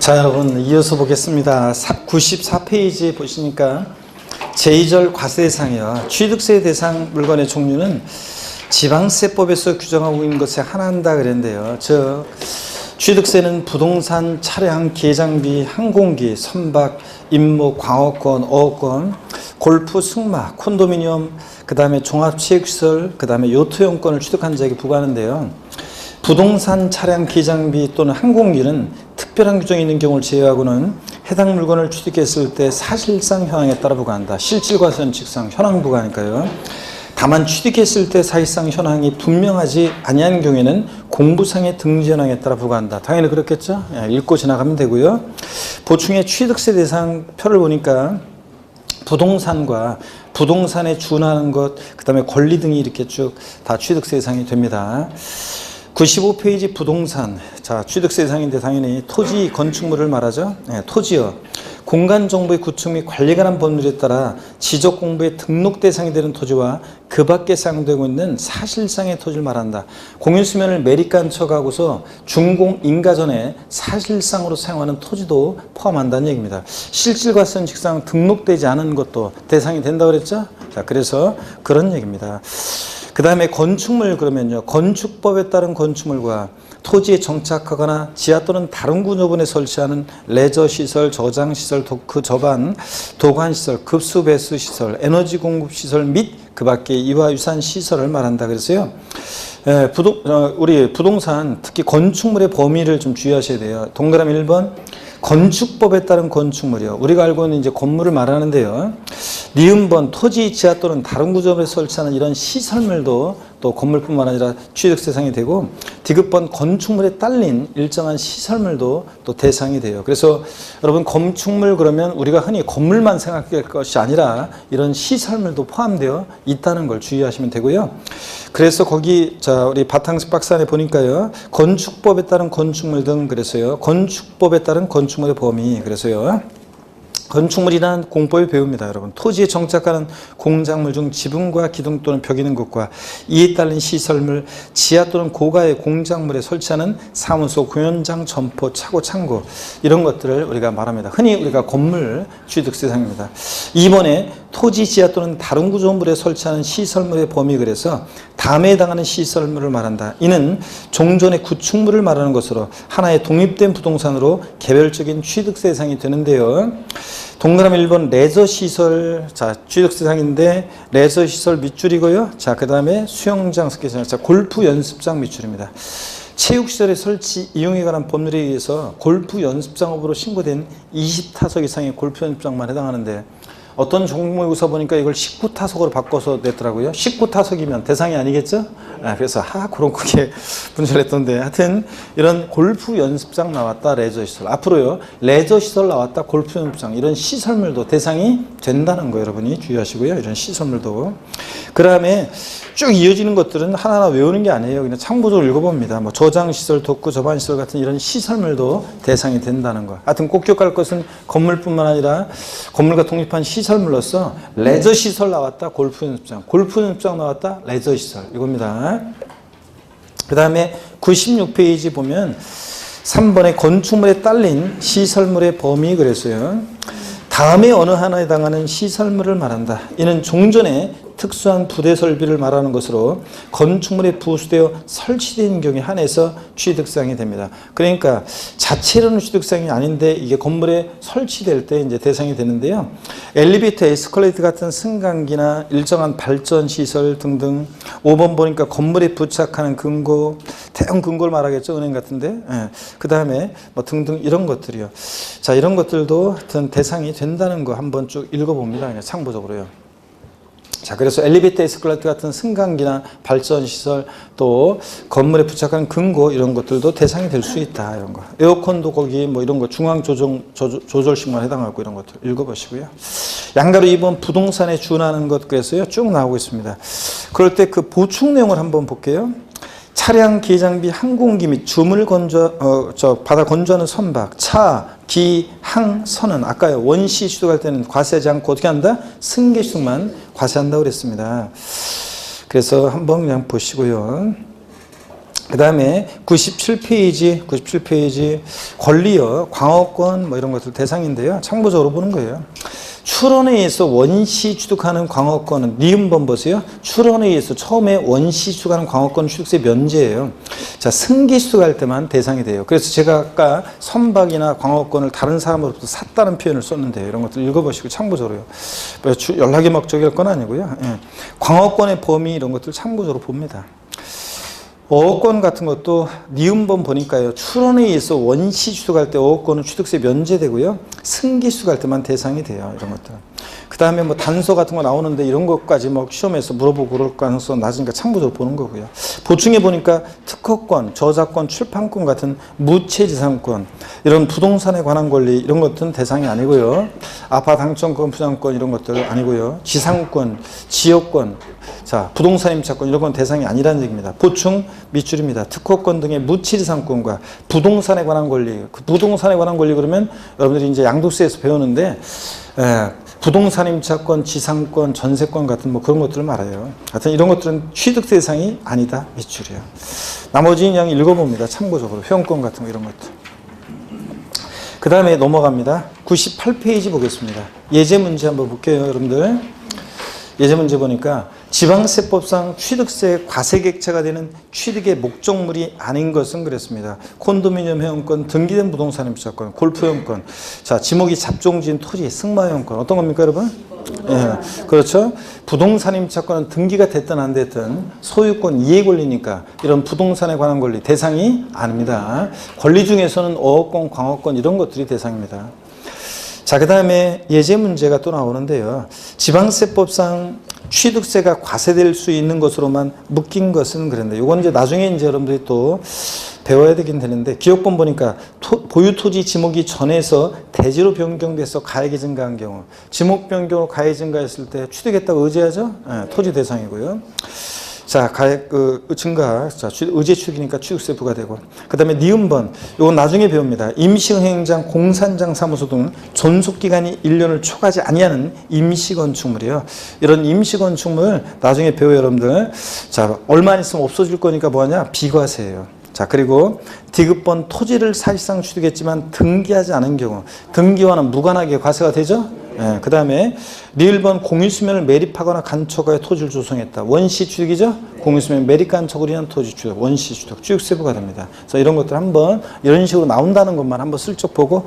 자, 여러분 이어서 보겠습니다. 94페이지 보시니까 제2절 과세 대상이요. 취득세 대상 물건의 종류는 지방세법에서 규정하고 있는 것에 하나한다 그랬는데요. 즉 취득세는 부동산, 차량, 기계장비, 항공기, 선박, 임목, 광어권, 어업권, 골프, 승마, 콘도미니엄, 그 다음에 종합체육시설, 그 다음에 요트용권을 취득한 자에게 부과하는데요. 부동산, 차량, 기장비 또는 항공기는 특별한 규정이 있는 경우를 제외하고는 해당 물건을 취득했을 때 사실상 현황에 따라 부과한다. 실질과세는 직상, 현황 부과니까요. 다만 취득했을 때 사실상 현황이 분명하지 아니한 경우에는 공부상의 등지 현황에 따라 부과한다. 당연히 그렇겠죠? 읽고 지나가면 되고요. 보충의 취득세 대상 표를 보니까 부동산과 부동산에 준하는 것, 그 다음에 권리 등이 이렇게 쭉 다 취득세 대상이 됩니다. 95페이지 부동산. 자, 취득세 대상인데 당연히 토지, 건축물을 말하죠. 토지요. 공간정보의 구축 및 관리에 관한 법률에 따라 지적공부의 등록 대상이 되는 토지와 그 밖에 사용되고 있는 사실상의 토지를 말한다. 공유수면을 매립간 척하고서 준공인가전에 사실상으로 사용하는 토지도 포함한다는 얘기입니다. 실질과세는 직상 등록되지 않은 것도 대상이 된다고 그랬죠. 자, 그래서 그런 얘기입니다. 그 다음에 건축물 그러면요. 건축법에 따른 건축물과 토지에 정착하거나 지하 또는 다른 구조본에 설치하는 레저시설, 저장시설, 도크, 저반, 도관시설, 급수 배수시설, 에너지 공급시설 및 그 밖에 이와 유사한 시설을 말한다. 그래서요. 우리 부동산 특히 건축물의 범위를 좀 주의하셔야 돼요. 동그라미 1번 건축법에 따른 건축물이요. 우리가 알고 있는 이제 건물을 말하는데요. 니은번 토지, 지하 또는 다른 구조물에 설치하는 이런 시설물도 또 건물뿐만 아니라 취득세 대상이 되고, 디귿번 건축물에 딸린 일정한 시설물도 또 대상이 돼요. 그래서 여러분 건축물 그러면 우리가 흔히 건물만 생각할 것이 아니라 이런 시설물도 포함되어 있다는 걸 주의하시면 되고요. 그래서 거기 자 우리 바탕식 박사안에 보니까요. 건축법에 따른 건축물 등 그래서요. 건축법에 따른 건축물의 범위 그래서요. 건축물이란 공법에 배웁니다, 여러분. 토지에 정착하는 공작물 중 지붕과 기둥 또는 벽 있는 것과 이에 따른 시설물, 지하 또는 고가의 공작물에 설치하는 사무소, 공연장, 점포, 차고, 창고 이런 것들을 우리가 말합니다. 흔히 우리가 건물 취득세 대상입니다. 2번에 토지, 지하 또는 다른 구조물에 설치하는 시설물의 범위 그래서 다음에 해당하는 시설물을 말한다. 이는 종전의 구축물을 말하는 것으로 하나의 독립된 부동산으로 개별적인 취득세 대상이 되는데요. 동그라미 1번 레저시설, 자, 취득세상인데 레저시설 밑줄이고요. 자, 그 다음에 수영장, 스키장, 자, 골프 연습장 밑줄입니다. 체육시설의 설치, 이용에 관한 법률에 의해서 골프 연습장업으로 신고된 20타석 이상의 골프 연습장만 해당하는데 어떤 종목에서 보니까 이걸 19타석으로 바꿔서 냈더라고요. 19타석이면 대상이 아니겠죠? 그래서 그런 크게 분석을 했던데 하여튼 이런 골프 연습장 나왔다 레저시설 앞으로요 레저시설 나왔다 골프 연습장 이런 시설물도 대상이 된다는 거 여러분이 주의하시고요. 이런 시설물도 그 다음에 쭉 이어지는 것들은 하나하나 외우는 게 아니에요. 그냥 참고적으로 읽어봅니다. 뭐 저장시설, 도크, 저반시설 같은 이런 시설물도 대상이 된다는 거. 하여튼 꼭 기억할 것은 건물뿐만 아니라 건물과 독립한 시설물로서 레저시설 나왔다 골프 연습장, 골프 연습장 나왔다 레저시설 이겁니다. 그 다음에 96페이지 보면 3번에 건축물에 딸린 시설물의 범위 그랬어요. 다음에 어느 하나에 해당하는 시설물을 말한다. 이는 종전에 특수한 부대 설비를 말하는 것으로 건축물에 부수되어 설치된 경우에 한해서 취득사항이 됩니다. 그러니까 자체로는 취득사항이 아닌데 이게 건물에 설치될 때 이제 대상이 되는데요. 엘리베이터, 에스컬레이터 같은 승강기나 일정한 발전 시설 등등. 5번 보니까 건물에 부착하는 금고, 대형 금고를 말하겠죠. 은행 같은데. 그 다음에 뭐 등등 이런 것들이요. 자, 이런 것들도 하여튼 대상이 된다는 거 한번 쭉 읽어봅니다. 그냥 참고적으로요. 자, 그래서 엘리베이터, 에스컬레이터 같은 승강기나 발전시설 또 건물에 부착한 금고 이런 것들도 대상이 될 수 있다. 이런 거. 에어컨도 거기 뭐 이런 거 중앙조절식만 해당하고 이런 것들 읽어보시고요. 양가로 2번 부동산에 준하는 것 그래서요. 쭉 나오고 있습니다. 그럴 때 그 보충 내용을 한번 볼게요. 차량, 기장비, 항공기 및 주물 바다 건조하는 선박, 차, 기, 항, 선은 아까 원시 취득할 때는 과세하지 않고 어떻게 한다? 승계 취득만 과세한다고 그랬습니다. 그래서 한번 그냥 보시고요. 그 다음에 97페이지 권리요, 광어권 뭐 이런 것들 대상인데요. 참고적으로 보는 거예요. 출원에 의해서 원시 취득하는 광어권은 니은번 보세요. 출원에 의해서 처음에 원시 취득하는 광어권 취득세 면제예요. 자, 승계 취득할 때만 대상이 돼요. 그래서 제가 아까 선박이나 광어권을 다른 사람으로부터 샀다는 표현을 썼는데요. 이런 것들 읽어보시고 참고적으로요. 연락의 목적일 건 아니고요. 예. 광어권의 범위 이런 것들 참고적으로 봅니다. 어업권 같은 것도 니은번 보니까요. 출원에 의해서 원시 취득할 때 어업권은 취득세 면제되고요. 승계 취득할 때만 대상이 돼요. 이런 것들. 그 다음에 뭐 단서 같은 거 나오는데 이런 것까지 뭐 시험에서 물어보고 그럴 가능성 낮으니까 참고적으로 보는 거고요. 보충해 보니까 특허권, 저작권, 출판권 같은 무체지상권, 이런 부동산에 관한 권리 이런 것들은 대상이 아니고요. 아파트 당첨권, 분양권 이런 것들 아니고요. 지상권, 지역권, 자, 부동산 임차권 이런 건 대상이 아니라는 얘기입니다. 보충 밑줄입니다. 특허권 등의 무치지상권과 부동산에 관한 권리, 그 부동산에 관한 권리 그러면 여러분들이 이제 양도세에서 배우는데 부동산 임차권, 지상권, 전세권 같은 뭐 그런 것들을 말해요. 하여튼 이런 것들은 취득 대상이 아니다 밑줄이에요. 나머지는 그냥 읽어봅니다. 참고적으로 회원권 같은 거 이런 것들. 그 다음에 넘어갑니다. 98페이지 보겠습니다. 예제 문제 한번 볼게요, 여러분들. 예제 문제 보니까 지방세법상 취득세 과세객체가 되는 취득의 목적물이 아닌 것은 그랬습니다. 콘도미니엄 회원권, 등기된 부동산 임차권, 골프 회원권, 자, 지목이 잡종지인 토지, 승마 회원권 어떤 겁니까, 여러분? 예, 그렇죠. 부동산 임차권은 등기가 됐든 안 됐든 소유권 이해 권리니까 이런 부동산에 관한 권리 대상이 아닙니다. 권리 중에서는 어업권, 광어권 이런 것들이 대상입니다. 자, 그 다음에 예제 문제가 또 나오는데요. 지방세법상 취득세가 과세될 수 있는 것으로만 묶인 것은 그랬는데, 이건 이제 나중에 이제 여러분들이 또 배워야 되긴 되는데, 기억본 보니까 보유 토지 지목이 전에서 대지로 변경돼서 가액이 증가한 경우, 지목 변경 가액이 증가했을 때 취득했다고 의지하죠? 네, 토지 대상이고요. 자, 가액 증가, 자, 의제 취득이니까 취득세 부과되고, 그 다음에 니은번, 이건 나중에 배웁니다. 임시은행장, 공산장 사무소 등 존속기간이 1년을 초과하지 아니하는 임시건축물이요. 이런 임시건축물 나중에 배워요, 여러분들. 자, 얼마 안 있으면 없어질 거니까 뭐하냐? 비과세예요. 자, 그리고 디귿번 토지를 사실상 취득했지만 등기하지 않은 경우, 등기와는 무관하게 과세가 되죠? 예, 그 다음에 리을번 공유수면을 매립하거나 간척하여 토지를 조성했다. 원시 취득이죠? 공유수면 매립 간척을 위한 토지 취득, 원시 취득, 취득세 부과됩니다. 그래서 이런 것들 한번 이런 식으로 나온다는 것만 한번 슬쩍 보고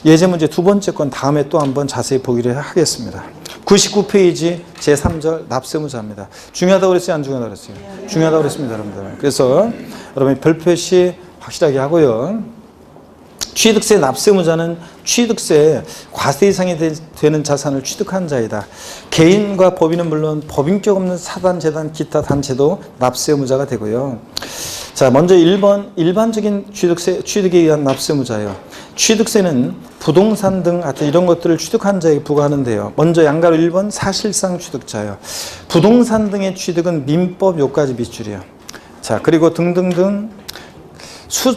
예제 문제 두 번째 건 다음에 또 한번 자세히 보기를 하겠습니다. 99페이지 제3절 납세무자입니다. 중요하다고 그랬어요? 안 중요하다고 그랬어요? 중요하다고 그랬습니다, 여러분들. 그래서 여러분이 별표시 확실하게 하고요. 취득세 납세무자는 취득세 과세 대상이 되는 자산을 취득한 자이다. 개인과 법인은 물론 법인격 없는 사단, 재단, 기타 단체도 납세무자가 되고요. 자, 먼저 1번 일반적인 취득에 의한 납세무자예요. 취득세는 부동산 등 하여튼 이런 것들을 취득한 자에게 부과하는데요. 먼저 양가로 1번 사실상 취득자예요. 부동산 등의 취득은 민법 요까지 밑줄이에요. 자, 그리고 등등등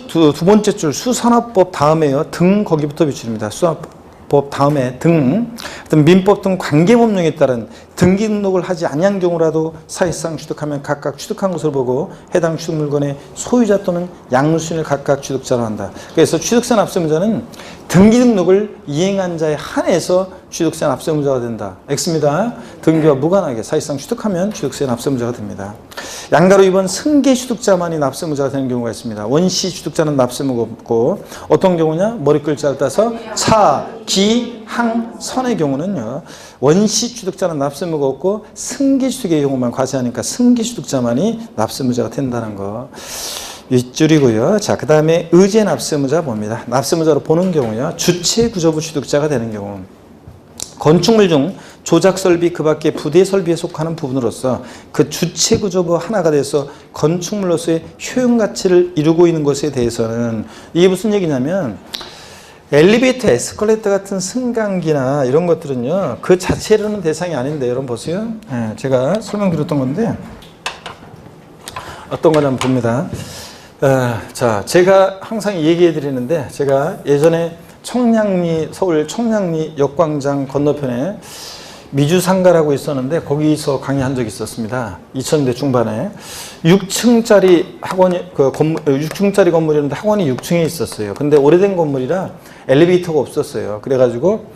두 번째 줄 수산업법 다음에요. 등 거기부터 비출입니다. 수산업법 다음에 등. 민법 등 관계법령에 따른 등기 등록을 하지 아니한 경우라도 사실상 취득하면 각각 취득한 것을 보고 해당 취득 물건의 소유자 또는 양수인을 각각 취득자로 한다. 그래서 취득세 납세무자는 등기 등록을 이행한 자에 한해서 취득세 납세무자가 된다. X입니다. 등기와 무관하게 사실상 취득하면 취득세 납세무자가 됩니다. 양가로 2번 승계 취득자만이 납세무자가 되는 경우가 있습니다. 원시 취득자는 납세무가 없고 어떤 경우냐? 머리 글자를 따서 차, 기, 항, 선의 경우는요. 원시 취득자는 납세무가 없고 승계 취득의 경우만 과세하니까 승계 취득자만이 납세무자가 된다는 거. 윗줄이고요. 자, 그 다음에 의제 납세무자 봅니다. 납세무자로 보는 경우요. 주체 구조부 취득자가 되는 경우. 건축물 중 조작 설비 그 밖에 부대 설비에 속하는 부분으로서 그 주체 구조부 하나가 돼서 건축물로서의 효용 가치를 이루고 있는 것에 대해서는 이게 무슨 얘기냐면 엘리베이터, 에스컬레이터 같은 승강기나 이런 것들은요. 그 자체로는 대상이 아닌데 여러분 보세요. 네, 제가 설명드렸던 건데 어떤 거를 한번 봅니다. 자, 제가 항상 얘기해 드리는데 제가 예전에 서울 청량리 역광장 건너편에 미주상가라고 있었는데 거기서 강의한 적이 있었습니다. 2000년대 중반에. 6층짜리 학원이, 6층짜리 건물이었는데 학원이 6층에 있었어요. 근데 오래된 건물이라 엘리베이터가 없었어요. 그래가지고,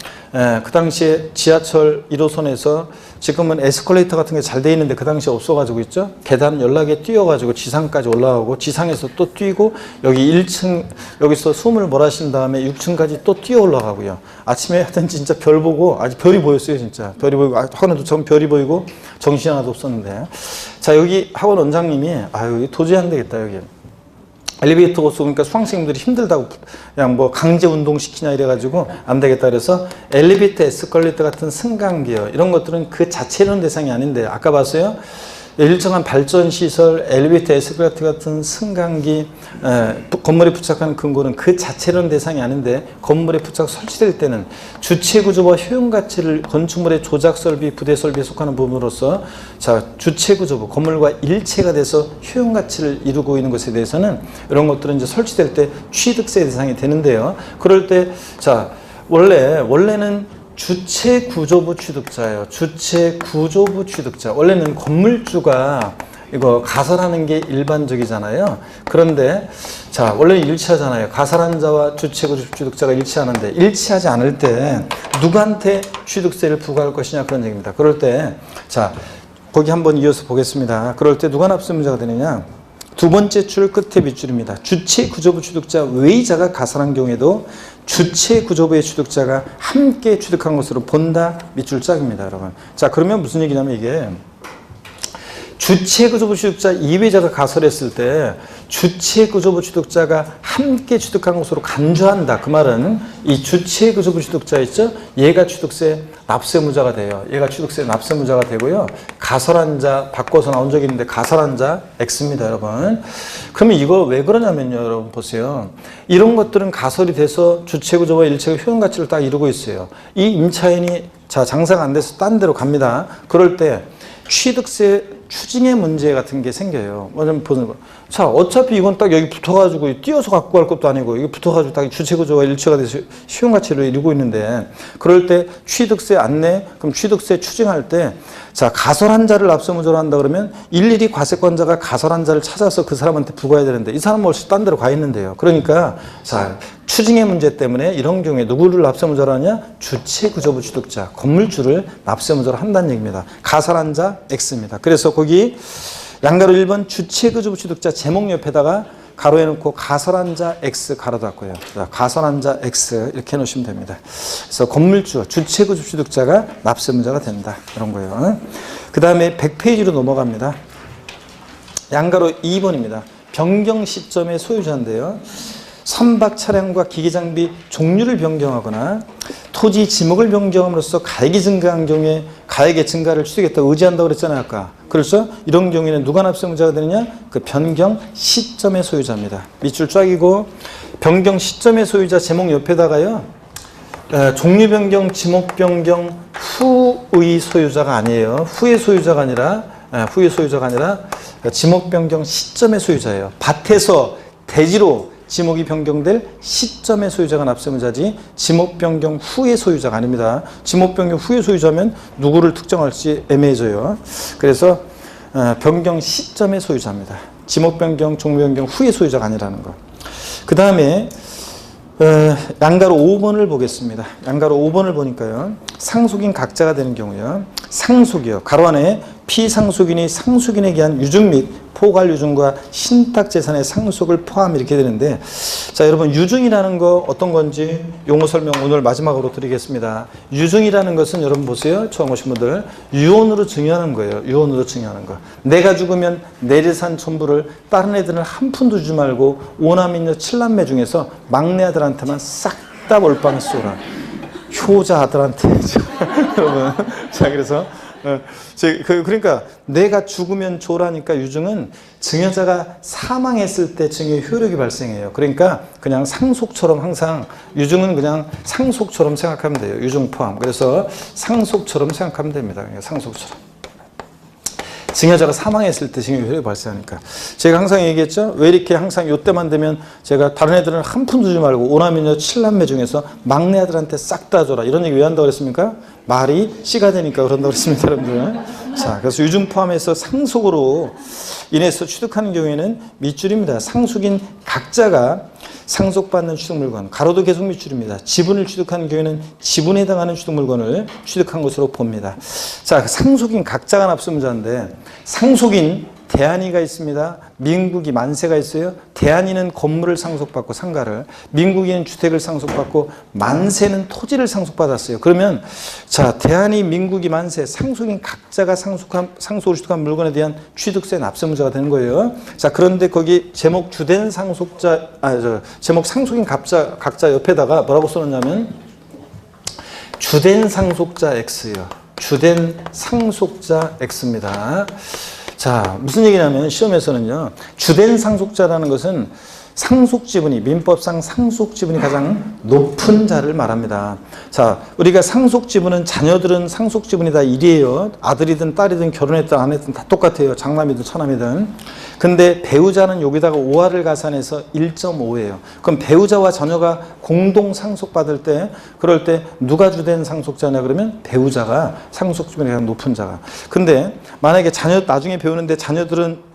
그 당시에 지하철 1호선에서 지금은 에스컬레이터 같은 게 잘 돼 있는데 그 당시에 없어가지고 있죠. 계단 연락에 뛰어가지고 지상까지 올라가고 지상에서 또 뛰고 여기 1층, 여기서 숨을 몰아신 다음에 6층까지 또 뛰어 올라가고요. 아침에 하여튼 진짜 별 보고, 아직 별이 보였어요, 진짜. 별이 보이고, 학원에 도착하면 별이 보이고 정신 하나도 없었는데. 자, 여기 학원 원장님이, 아유, 도저히 안 되겠다, 여기. 엘리베이터가 없으니까 수강생들이 힘들다고 그냥 뭐 강제 운동시키냐 이래가지고 안 되겠다 그래서 엘리베이터, 에스컬레이터 같은 승강기요. 이런 것들은 그 자체로는 대상이 아닌데 아까 봤어요. 일정한 발전시설, 엘리베이터, 에스컬레이터 같은 승강기, 건물에 부착하는 근거는 그 자체로는 대상이 아닌데 건물에 부착 설치될 때는 주체구조와 효용가치를 건축물의 조작설비, 부대설비에 속하는 부분으로서 자 주체구조부, 건물과 일체가 돼서 효용가치를 이루고 있는 것에 대해서는 이런 것들은 이제 설치될 때 취득세 대상이 되는데요. 그럴 때 자 원래는 주체구조부 취득자예요. 주체구조부 취득자. 원래는 건물주가 이거 가설하는 게 일반적이잖아요. 그런데 자 원래 일치하잖아요. 가설한 자와 주체구조부 취득자가 일치하는데 일치하지 않을 때 누구한테 취득세를 부과할 것이냐 그런 얘기입니다. 그럴 때 자 거기 한번 이어서 보겠습니다. 그럴 때 누가 납세문제가 되느냐? 두 번째 줄 끝에 밑줄입니다. 주체구조부 취득자 외의자가 가설한 경우에도 주체구조부의 취득자가 함께 취득한 것으로 본다. 밑줄 짝입니다, 여러분. 자, 그러면 무슨 얘기냐면 이게 주체구조부 취득자 이외자가 가설했을 때 주체구조부 취득자가 함께 취득한 것으로 간주한다. 그 말은 이 주체구조부 취득자 있죠? 얘가 취득세 납세무자가 돼요. 얘가 취득세 납세무자가 되고요. 가설한 자 바꿔서 나온 적이 있는데 가설한 자 X입니다, 여러분. 그러면 이거 왜 그러냐면요, 여러분 보세요. 이런 것들은 가설이 돼서 주체구조와 일체가 효용가치를 딱 이루고 있어요. 이 임차인이 자 장사가 안 돼서 딴 데로 갑니다. 그럴 때 취득세 추징의 문제 같은 게 생겨요. 뭐냐면 보는 거. 자, 어차피 이건 딱 여기 붙어가지고 뛰어서 갖고 갈 것도 아니고 이게 붙어가지고 딱 주체구조와 일체가 돼서 효용가치를 이루고 있는데 그럴 때 취득세 안내, 그럼 취득세 추징할 때 자, 가설한 자를 납세무자로 한다 그러면 일일이 과세권자가 가설한 자를 찾아서 그 사람한테 부과해야 되는데 이 사람은 벌써 딴 데로 가 있는데요. 그러니까 자, 추징의 문제 때문에 이런 경우에 누구를 납세무자로 하냐? 주체구조부 취득자, 건물주를 납세무자로 한다는 얘기입니다. 가설한 자 X입니다. 그래서 거기 양가로 1번 주체구조부 취득자 제목 옆에다가 가로해 놓고 가설한 자 X 가로 닫고요. 가설한 자 X 이렇게 해놓으시면 됩니다. 그래서 건물주, 주체구조부 취득자가 납세무자가 된다. 이런 거예요. 그 다음에 100페이지로 넘어갑니다. 양가로 2번입니다. 변경 시점의 소유자인데요. 선박 차량과 기계장비 종류를 변경하거나 토지 지목을 변경함으로써 가액이 증가한 경우에 가액의 증가를 취득했다고 의지한다고 그랬잖아요, 아까. 그렇죠? 이런 경우에는 누가 납세무자가 되느냐? 그 변경 시점의 소유자입니다. 밑줄 쫙이고 변경 시점의 소유자 제목 옆에다가요. 종류 변경, 지목 변경 후의 소유자가 아니에요. 후의 소유자가 아니라 지목 변경 시점의 소유자예요. 밭에서 대지로 지목이 변경될 시점의 소유자가 납세무자지 지목 변경 후의 소유자가 아닙니다. 지목 변경 후의 소유자면 누구를 특정할지 애매해져요. 그래서 변경 시점의 소유자입니다. 지목 변경, 종류 변경 후의 소유자가 아니라는 거. 그 다음에 양가로 5번을 보겠습니다. 양가로 5번을 보니까요. 상속인 각자가 되는 경우요. 상속이요. 가로 안에 피상속인이 상속인에 대한 유증 및 포괄 유증과 신탁재산의 상속을 포함 이렇게 되는데 자 여러분 유증이라는 거 어떤 건지 용어 설명 오늘 마지막으로 드리겠습니다. 유증이라는 것은 여러분 보세요. 처음 오신 분들 유언으로 증여하는 거예요. 유언으로 증여하는 거. 내가 죽으면 내 재산 전부를 다른 애들은 한 푼도 주지 말고 오남인녀 7남매 중에서 막내 아들한테만 싹 다 몰빵 쏘라. 효자 아들한테 여러분 자 그래서 그러니까 내가 죽으면 줘라니까 유증은 증여자가 사망했을 때 증여 효력이 발생해요. 그러니까 그냥 상속처럼 항상 유증은 그냥 상속처럼 생각하면 돼요. 유증 포함. 그래서 상속처럼 생각하면 됩니다. 상속처럼. 증여자가 사망했을 때 증여 효력이 발생하니까. 제가 항상 얘기했죠. 왜 이렇게 항상 요때만 되면 제가 다른 애들은 한 푼 주지 말고 오남이녀 7남매 중에서 막내 아들한테 싹 다 줘라. 이런 얘기 왜 한다고 그랬습니까? 말이 씨가 되니까 그런다고 그랬습니다, 여러분들. 자, 그래서 유증 포함해서 상속으로 인해서 취득하는 경우에는 밑줄입니다. 상속인 각자가 상속받는 취득물건, 가로도 계속 밑줄입니다. 지분을 취득하는 경우에는 지분에 해당하는 취득물건을 취득한 것으로 봅니다. 자, 상속인 각자가 납세무자인데 상속인 대한이가 있습니다. 민국이 만세가 있어요. 대한이는 건물을 상속받고 상가를, 민국이는 주택을 상속받고 만세는 토지를 상속받았어요. 그러면 자, 대한이, 민국이, 만세, 상속인 각자가 상속으로 취득한 물건에 대한 취득세 납세무자가 되는 거예요. 자, 그런데 거기 제목 주된 상속자, 제목 상속인 각자 옆에다가 뭐라고 써놓냐면 주된 상속자 X요. 주된 상속자 X입니다. 자, 무슨 얘기냐면 시험에서는요, 주된 상속자라는 것은 상속지분이, 민법상 상속지분이 가장 높은 자를 말합니다. 자, 우리가 상속지분은 자녀들은 상속지분이 다 1이에요. 아들이든 딸이든 결혼했든 안 했든 다 똑같아요. 장남이든 처남이든. 근데 배우자는 여기다가 5화를 가산해서 1.5예요. 그럼 배우자와 자녀가 공동 상속받을 때, 그럴 때 누가 주된 상속자냐 그러면 배우자가 상속지분이 가장 높은 자가. 근데 만약에 나중에 배우는데 자녀들은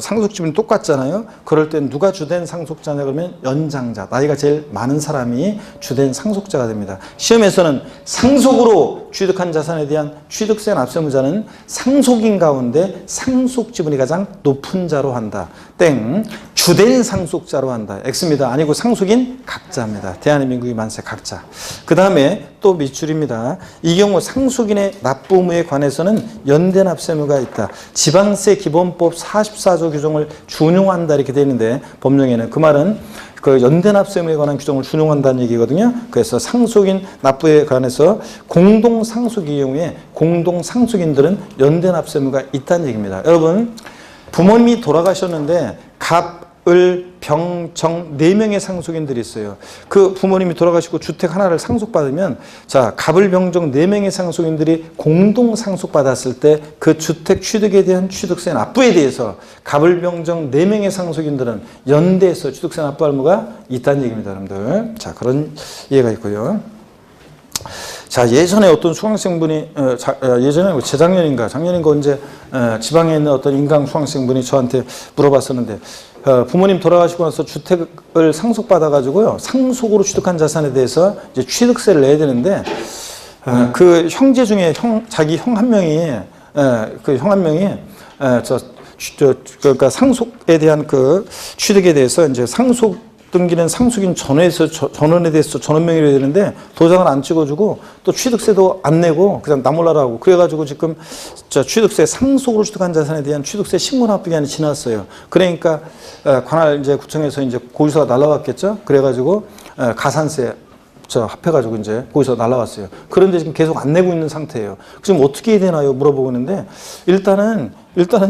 상속지분이 똑같잖아요. 그럴 땐 누가 주된 상속자냐 그러면 연장자, 나이가 제일 많은 사람이 주된 상속자가 됩니다. 시험에서는 상속으로 취득한 자산에 대한 취득세 납세무자는 상속인 가운데 상속지분이 가장 높은 자로 한다. 땡. 주된 상속자로 한다. X입니다. 아니고 상속인 각자입니다. 대한민국이 만세 각자. 그 다음에 또 밑줄입니다. 이 경우 상속인의 납부 의무에 관해서는 연대 납세무가 있다. 지방세 기본법 44조 규정을 준용한다 이렇게 되어 있는데 법령에는 그 말은 그 연대 납세무에 관한 규정을 준용한다는 얘기거든요. 그래서 상속인 납부에 관해서 공동 상속의 경우에 공동 상속인들은 연대 납세무가 있다는 얘기입니다. 여러분, 부모님이 돌아가셨는데 갑, 을, 병, 정 4명의 상속인들이 있어요. 그 부모님이 돌아가시고 주택 하나를 상속받으면 자, 갑을, 병, 정 4명의 상속인들이 공동 상속받았을 때 그 주택 취득에 대한 취득세 납부에 대해서 갑을, 병, 정 4명의 상속인들은 연대해서 취득세 납부할 의무가 있다는 얘기입니다, 여러분들. 자, 그런 이해가 있고요. 자, 예전에 어떤 수강생분이 예전에 재작년인가 작년인가 언제 지방에 있는 어떤 인강 수강생분이 저한테 물어봤었는데 부모님 돌아가시고 나서 주택을 상속받아 가지고요, 상속으로 취득한 자산에 대해서 이제 취득세를 내야 되는데 그 형제 중에 자기 형 한 명이 그러니까 상속에 대한 그 취득에 대해서 이제 상속 등기는 상속인 전원에 대해서 전원명의로 해야 되는데 도장을 안 찍어주고 또 취득세도 안 내고 그냥 나 몰라라 하고 그래가지고 지금 취득세 상속으로 취득한 자산에 대한 취득세 신고납부기한이 지났어요. 그러니까 관할 이제 구청에서 이제 고지서가 날라왔겠죠. 그래가지고 가산세 합해가지고 이제 거기서 날라왔어요. 그런데 지금 계속 안 내고 있는 상태예요. 지금 어떻게 해야 되나요? 물어보고 있는데 일단은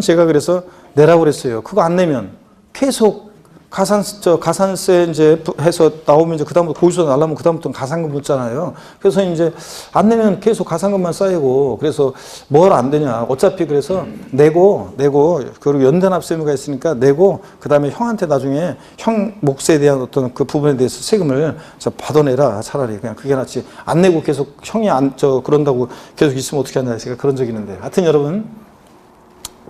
제가 그래서 내라고 그랬어요. 그거 안 내면 계속 가산세 이제 해서 나오면 이제 그다음부터 고지서 날라면 그다음부터는 가산금 붙잖아요. 그래서 이제 안 내면 계속 가산금만 쌓이고 그래서 뭘 안 되냐. 어차피 그래서 내고 그리고 연대납세 의무가 있으니까 내고 그다음에 형한테 나중에 형 몫에 대한 어떤 그 부분에 대해서 세금을 받아내라. 차라리 그냥 그게 낫지. 안 내고 계속 형이 그런다고 계속 있으면 어떻게 하냐. 제가 그런 적이 있는데. 하여튼 여러분,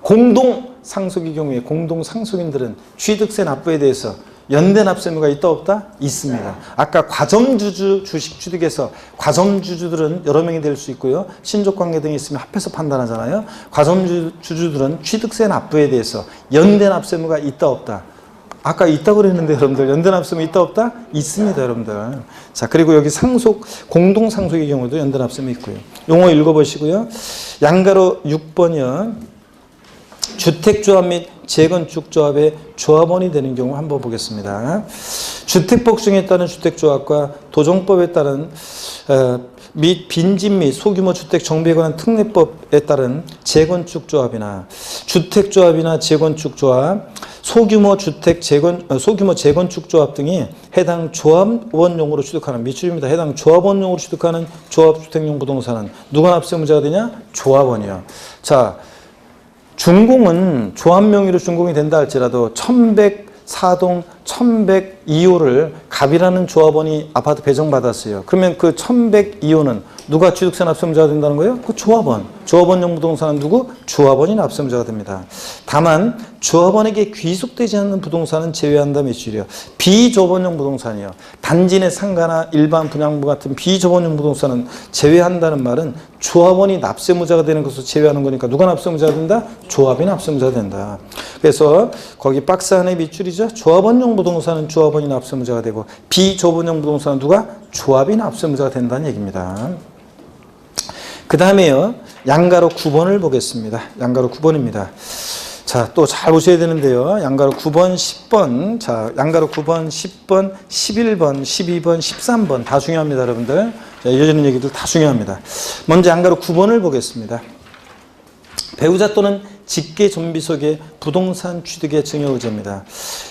공동 상속의 경우에 공동 상속인들은 취득세 납부에 대해서 연대 납세 의무가 있다 없다? 있습니다. 아까 과점주주 주식 취득에서 과점주주들은 여러 명이 될 수 있고요. 신족관계 등이 있으면 합해서 판단하잖아요. 과점주주들은 취득세 납부에 대해서 연대 납세 의무가 있다 없다? 아까 있다고 그랬는데 여러분들 연대 납세 의무 있다 없다? 있습니다, 여러분들. 자, 그리고 여기 공동 상속의 경우도 연대 납세 의무 있고요. 용어 읽어보시고요. 양가로 6번이요. 주택조합 및 재건축조합의 조합원이 되는 경우 한번 보겠습니다. 주택복중에 따른 주택조합과 도정법에 따른 및 빈집 및 소규모 주택 정비에 관한 특례법에 따른 재건축조합이나 주택조합이나 재건축조합, 소규모 재건축조합 등이 해당 조합원용으로 취득하는 밑줄입니다. 해당 조합원용으로 취득하는 조합주택용 부동산은 누가 납세 의무자가 되냐? 조합원이요. 자, 준공은 조합 명의로 준공이 된다 할지라도 1104동 1102호를 갑이라는 조합원이 아파트 배정받았어요. 그러면 그 1102호는 누가 취득세 납세의무자가 된다는 거예요? 그 조합원. 조합원용 부동산은 누구? 조합원이 납세의무자가 됩니다. 다만 조합원에게 귀속되지 않는 부동산은 제외한다 몇 줄이요? 비조합원용 부동산이요. 단지 내 상가나 일반 분양부 같은 비조합원용 부동산은 제외한다는 말은 조합원이 납세의무자가 되는 것을 제외하는 거니까 누가 납세의무자가 된다? 조합이 납세의무자가 된다. 그래서 거기 박스 안에 밑줄이죠. 조합원용 부동산은 조합원이 납세의무자가 되고 비조합원용 부동산은 누가? 조합이 납세의무자가 된다는 얘기입니다. 그 다음에요. 양가로 9번을 보겠습니다. 양가로 9번입니다. 자, 또 잘 보셔야 되는데요. 양가로 9번, 10번. 자, 양가로 9번, 10번, 11번, 12번, 13번. 다 중요합니다, 여러분들. 자, 이어지는 얘기들 다 중요합니다. 먼저 양가로 9번을 보겠습니다. 배우자 또는 직계 좀비 속의 부동산 취득의 증여 의제입니다.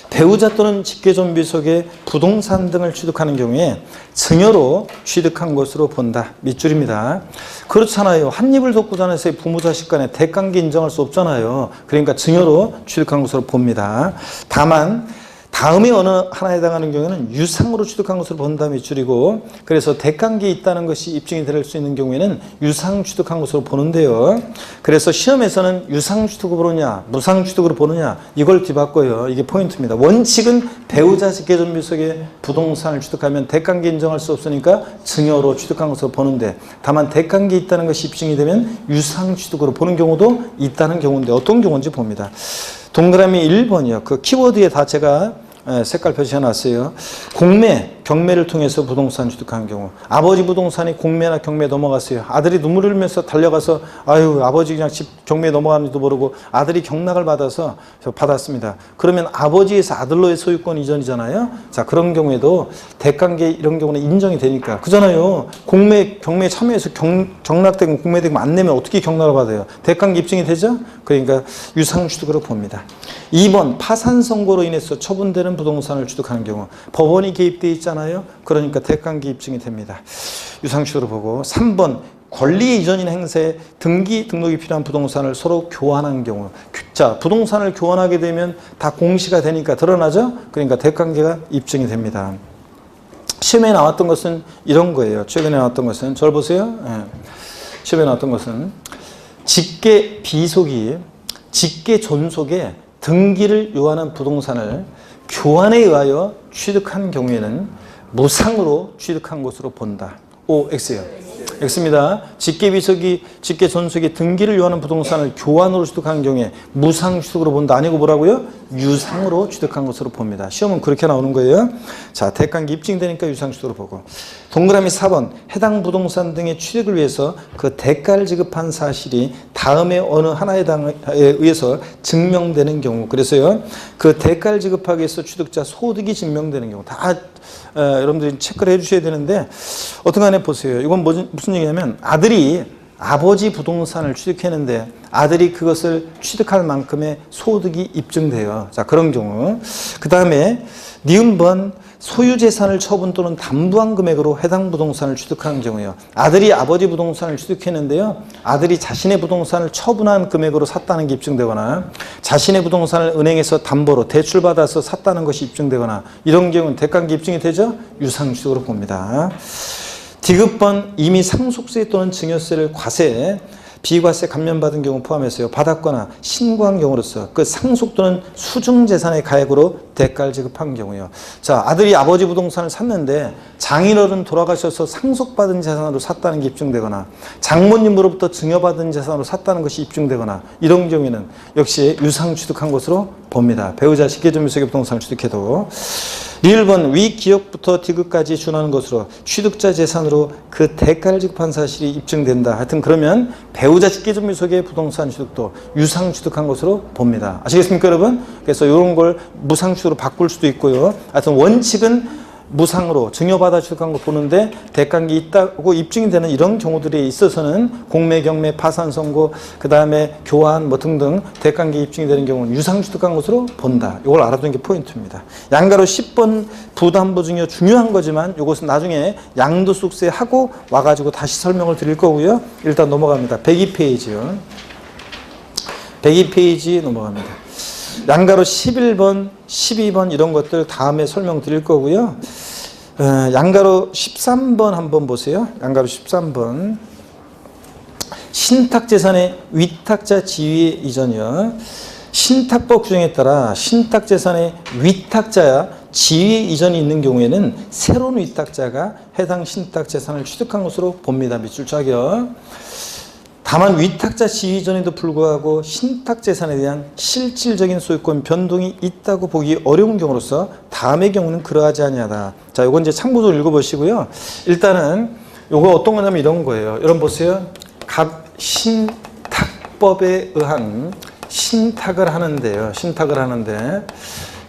배우자 또는 직계 좀비 속의 부동산 등을 취득하는 경우에 증여로 취득한 것으로 본다. 밑줄입니다. 그렇잖아요. 한 입을 돕고 자라서의 부모 자식 간에 대관계 인정할 수 없잖아요. 그러니까 증여로 취득한 것으로 봅니다. 다만 다음에 어느 하나에 해당하는 경우에는 유상으로 취득한 것으로 본다 밑줄이고, 그래서 대관계에 있다는 것이 입증이 될 수 있는 경우에는 유상 취득한 것으로 보는데요. 그래서 시험에서는 유상 취득으로 보느냐 무상 취득으로 보느냐 이걸 뒤바꿔요. 이게 포인트입니다. 원칙은 배우자 직계 좀비 속에 부동산을 취득하면 대관계 인정할 수 없으니까 증여로 취득한 것으로 보는데, 다만 대관계에 있다는 것이 입증이 되면 유상 취득으로 보는 경우도 있다는 경우인데 어떤 경우인지 봅니다. 동그라미 1번이요. 그 키워드에 다 제가 색깔 표시해 놨어요. 공매, 경매를 통해서 부동산 취득한 경우. 아버지 부동산이 공매나 경매에 넘어갔어요. 아들이 눈물을 흘리면서 달려가서 아유 아버지 그냥 집 경매에 넘어가는지도 모르고 아들이 경락을 받아서 받았습니다. 그러면 아버지에서 아들로의 소유권 이전이잖아요. 자, 그런 경우에도 대관계 이런 경우는 인정이 되니까. 그잖아요. 공매, 경매에 참여해서 경락되고 공매되고 안 내면 어떻게 경락을 받아요? 대관계 입증이 되죠? 그러니까 유상 취득으로 봅니다. 2번 파산 선고로 인해서 처분되는 부동산을 취득하는 경우. 법원이 개입되어 있잖아요. 그러니까 대관계 입증이 됩니다. 유상 취득으로 보고. 3번 권리 이전이나 행사에 등기 등록이 필요한 부동산을 서로 교환한 경우. 자, 부동산을 교환하게 되면 다 공시가 되니까 드러나죠. 그러니까 대관계가 입증이 됩니다. 시험에 나왔던 것은 이런 거예요. 최근에 나왔던 것은 저를 보세요. 시험에 나왔던 것은 직계 비속이 직계 존속에 등기를 요하는 부동산을 교환에 의하여 취득한 경우에는 무상으로 취득한 것으로 본다. O, X예요. X입니다. 직계 비속이 직계 존속에 등기를 요하는 부동산을 교환으로 취득한 경우에 무상 취득으로 본다. 아니고 뭐라고요? 유상으로 취득한 것으로 봅니다. 시험은 그렇게 나오는 거예요. 자, 대관계 입증되니까 유상 취득으로 보고. 동그라미 4번 해당 부동산 등의 취득을 위해서 그 대가를 지급한 사실이 다음에 어느 하나에 의해서 증명되는 경우. 그래서요, 그 대가를 지급하기 위해서 취득자 소득이 증명되는 경우. 다 여러분들이 체크를 해주셔야 되는데, 어떤 간에 보세요. 이건 무슨 얘기냐면 아들이 아버지 부동산을 취득했는데 아들이 그것을 취득할 만큼의 소득이 입증돼요. 자, 그런 경우. 그 다음에 니은번 소유재산을 처분 또는 담보한 금액으로 해당 부동산을 취득하는 경우요. 아들이 아버지 부동산을 취득했는데요. 아들이 자신의 부동산을 처분한 금액으로 샀다는 게 입증되거나 자신의 부동산을 은행에서 담보로 대출받아서 샀다는 것이 입증되거나 이런 경우는 대관계 입증이 되죠. 유상취득으로 봅니다. 디귿번 이미 상속세 또는 증여세를 과세, 비과세 감면받은 경우 포함해서요. 받았거나 신고한 경우로서 그 상속 또는 수증재산의 가액으로 대가를 지급한 경우요. 자, 아들이 아버지 부동산을 샀는데 장인어른 돌아가셔서 상속받은 재산으로 샀다는 게 입증되거나 장모님으로부터 증여받은 재산으로 샀다는 것이 입증되거나 이런 경우에는 역시 유상 취득한 것으로 봅니다. 배우자 직계존비속의 부동산을 취득해도. 1번 위 기억부터 디귿까지 준하는 것으로 취득자 재산으로 그 대가를 지급한 사실이 입증된다. 하여튼 그러면 배우자 직계존비 속의 부동산 취득도 유상 취득한 것으로 봅니다. 아시겠습니까, 여러분? 그래서 이런 걸 무상 취득으로 바꿀 수도 있고요. 하여튼 원칙은 무상으로 증여받아 취득한 거 보는데 대관계 있다고 입증이 되는 이런 경우들에 있어서는 공매, 경매, 파산 선고, 그 다음에 교환 뭐 등등 대관계 입증이 되는 경우는 유상 취득한 것으로 본다. 이걸 알아두는 게 포인트입니다. 양가로 10번 부담보 증여 중요한 거지만 이것은 나중에 양도소득세 하고 와가지고 다시 설명을 드릴 거고요. 일단 넘어갑니다. 102페이지요. 102페이지 넘어갑니다. 양가로 11번, 12번 이런 것들 다음에 설명드릴 거고요. 양가로 13번 한번 보세요. 양가로 13번. 신탁재산의 위탁자 지위 이전이요. 신탁법 규정에 따라 신탁재산의 위탁자야 지위 이전이 있는 경우에는 새로운 위탁자가 해당 신탁재산을 취득한 것으로 봅니다. 밑줄 차겨. 다만 위탁자 지위 이전에도 불구하고 신탁재산에 대한 실질적인 소유권 변동이 있다고 보기 어려운 경우로서 다음의 경우는 그러하지 아니하다. 자, 요건 이제 참고로 읽어보시고요. 일단은 요거 어떤 거냐면 이런 거예요. 여러분 보세요. 갑신탁법에 의한 신탁을 하는데요. 신탁을 하는데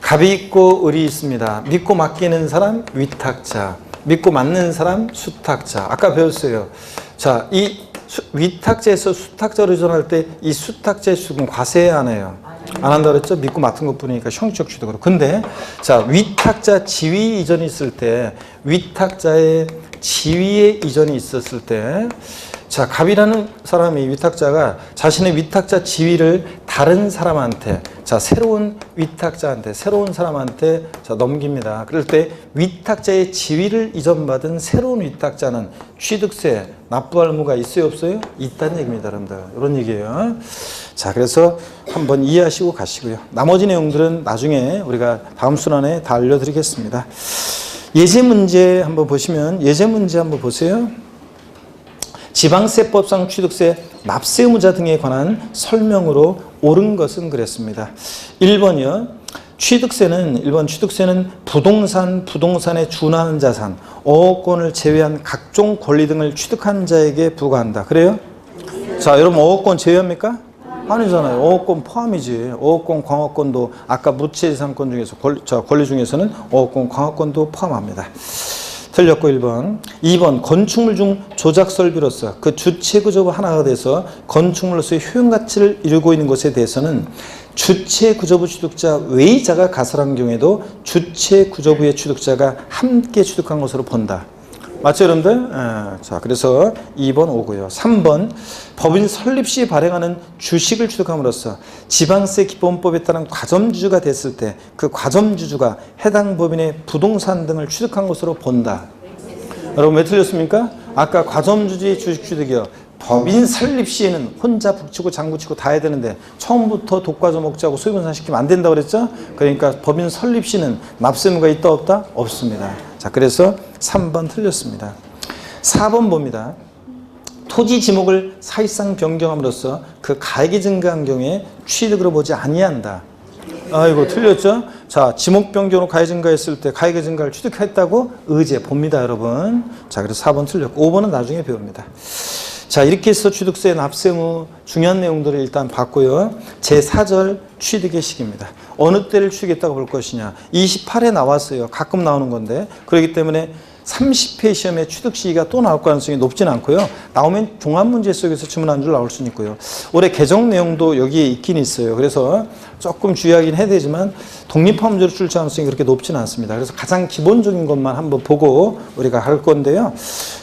갑이 있고 을이 있습니다. 믿고 맡기는 사람 위탁자, 믿고 맡는 사람 수탁자. 아까 배웠어요. 자, 이 위탁자에서 수탁자로 이전할 때 이 수탁자의 취득은 과세해야 안 해요. 안 한다 그랬죠? 믿고 맡은 것 뿐이니까 형식적 취득으로. 근데 자, 위탁자 지위 이전이 있을 때, 위탁자의 지위의 이전이 있었을 때, 자, 갑이라는 사람이 위탁자가 자신의 위탁자 지위를 다른 사람한테, 자, 새로운 위탁자한테, 새로운 사람한테 자, 넘깁니다. 그럴 때 위탁자의 지위를 이전받은 새로운 위탁자는 취득세 납부할 의무가 있어요, 없어요? 있다는 얘기입니다, 여러분들. 이런 얘기예요. 자, 그래서 한번 이해하시고 가시고요. 나머지 내용들은 나중에 우리가 다음 순환에 다 알려드리겠습니다. 예제 문제 한번 보시면, 예제 문제 한번 보세요. 지방세법상 취득세 납세 의무자 등에 관한 설명으로 옳은 것은 그랬습니다. 1번이요. 취득세는 1번 취득세는 부동산에 준하는 자산, 어업권을 제외한 각종 권리 등을 취득한 자에게 부과한다. 그래요? 자, 여러분 어업권 제외합니까? 아니잖아요. 어업권 포함이지. 어업권, 광업권도 아까 무채재산권 중에서 권리 중에서는 어업권, 광업권도 포함합니다. 틀렸고 1번. 2번 건축물 중 조작설비로서 그 주체구조부 하나가 돼서 건축물로서의 효용가치를 이루고 있는 것에 대해서는 주체구조부 취득자 외의자가 가설한 경우에도 주체구조부의 취득자가 함께 취득한 것으로 본다. 맞죠, 여러분들? 자, 그래서 2번 오고요. 3번 법인 설립 시 발행하는 주식을 취득함으로써 지방세 기본법에 따른 과점주주가 됐을 때 그 과점주주가 해당 법인의 부동산 등을 취득한 것으로 본다. 여러분 왜 틀렸습니까? 아까 과점주주의 주식 취득이요. 법인 설립 시에는 혼자 북치고 장구치고 다 해야 되는데 처음부터 독과점 먹자고 소유분산시키면 안 된다고 그랬죠? 그러니까 법인 설립 시는 납세 의무가 있다 없다? 없습니다. 자, 그래서 3번 틀렸습니다. 4번 봅니다. 토지 지목을 사실상 변경함으로써 그 가액이 증가한 경우에 취득으로 보지 아니한다. 아이고 틀렸죠? 자, 지목 변경으로 가액 증가했을 때 가액의 증가를 취득했다고 의제 봅니다, 여러분. 자, 그래서 4번 틀렸고 5번은 나중에 배웁니다. 자, 이렇게 해서 취득세 납세 의무 중요한 내용들을 일단 봤고요. 제4절 취득의 시기입니다. 어느 때를 취득했다고 볼 것이냐. 28에 나왔어요. 가끔 나오는 건데. 그렇기 때문에 30회 시험에 취득 시기가 또 나올 가능성이 높진 않고요. 나오면 종합문제 속에서 지문 한 줄 나올 수는 있고요. 올해 개정 내용도 여기에 있긴 있어요. 그래서 조금 주의하긴 해야 되지만 독립화 문제로 출제 가능성이 그렇게 높지는 않습니다. 그래서 가장 기본적인 것만 한번 보고 우리가 할 건데요.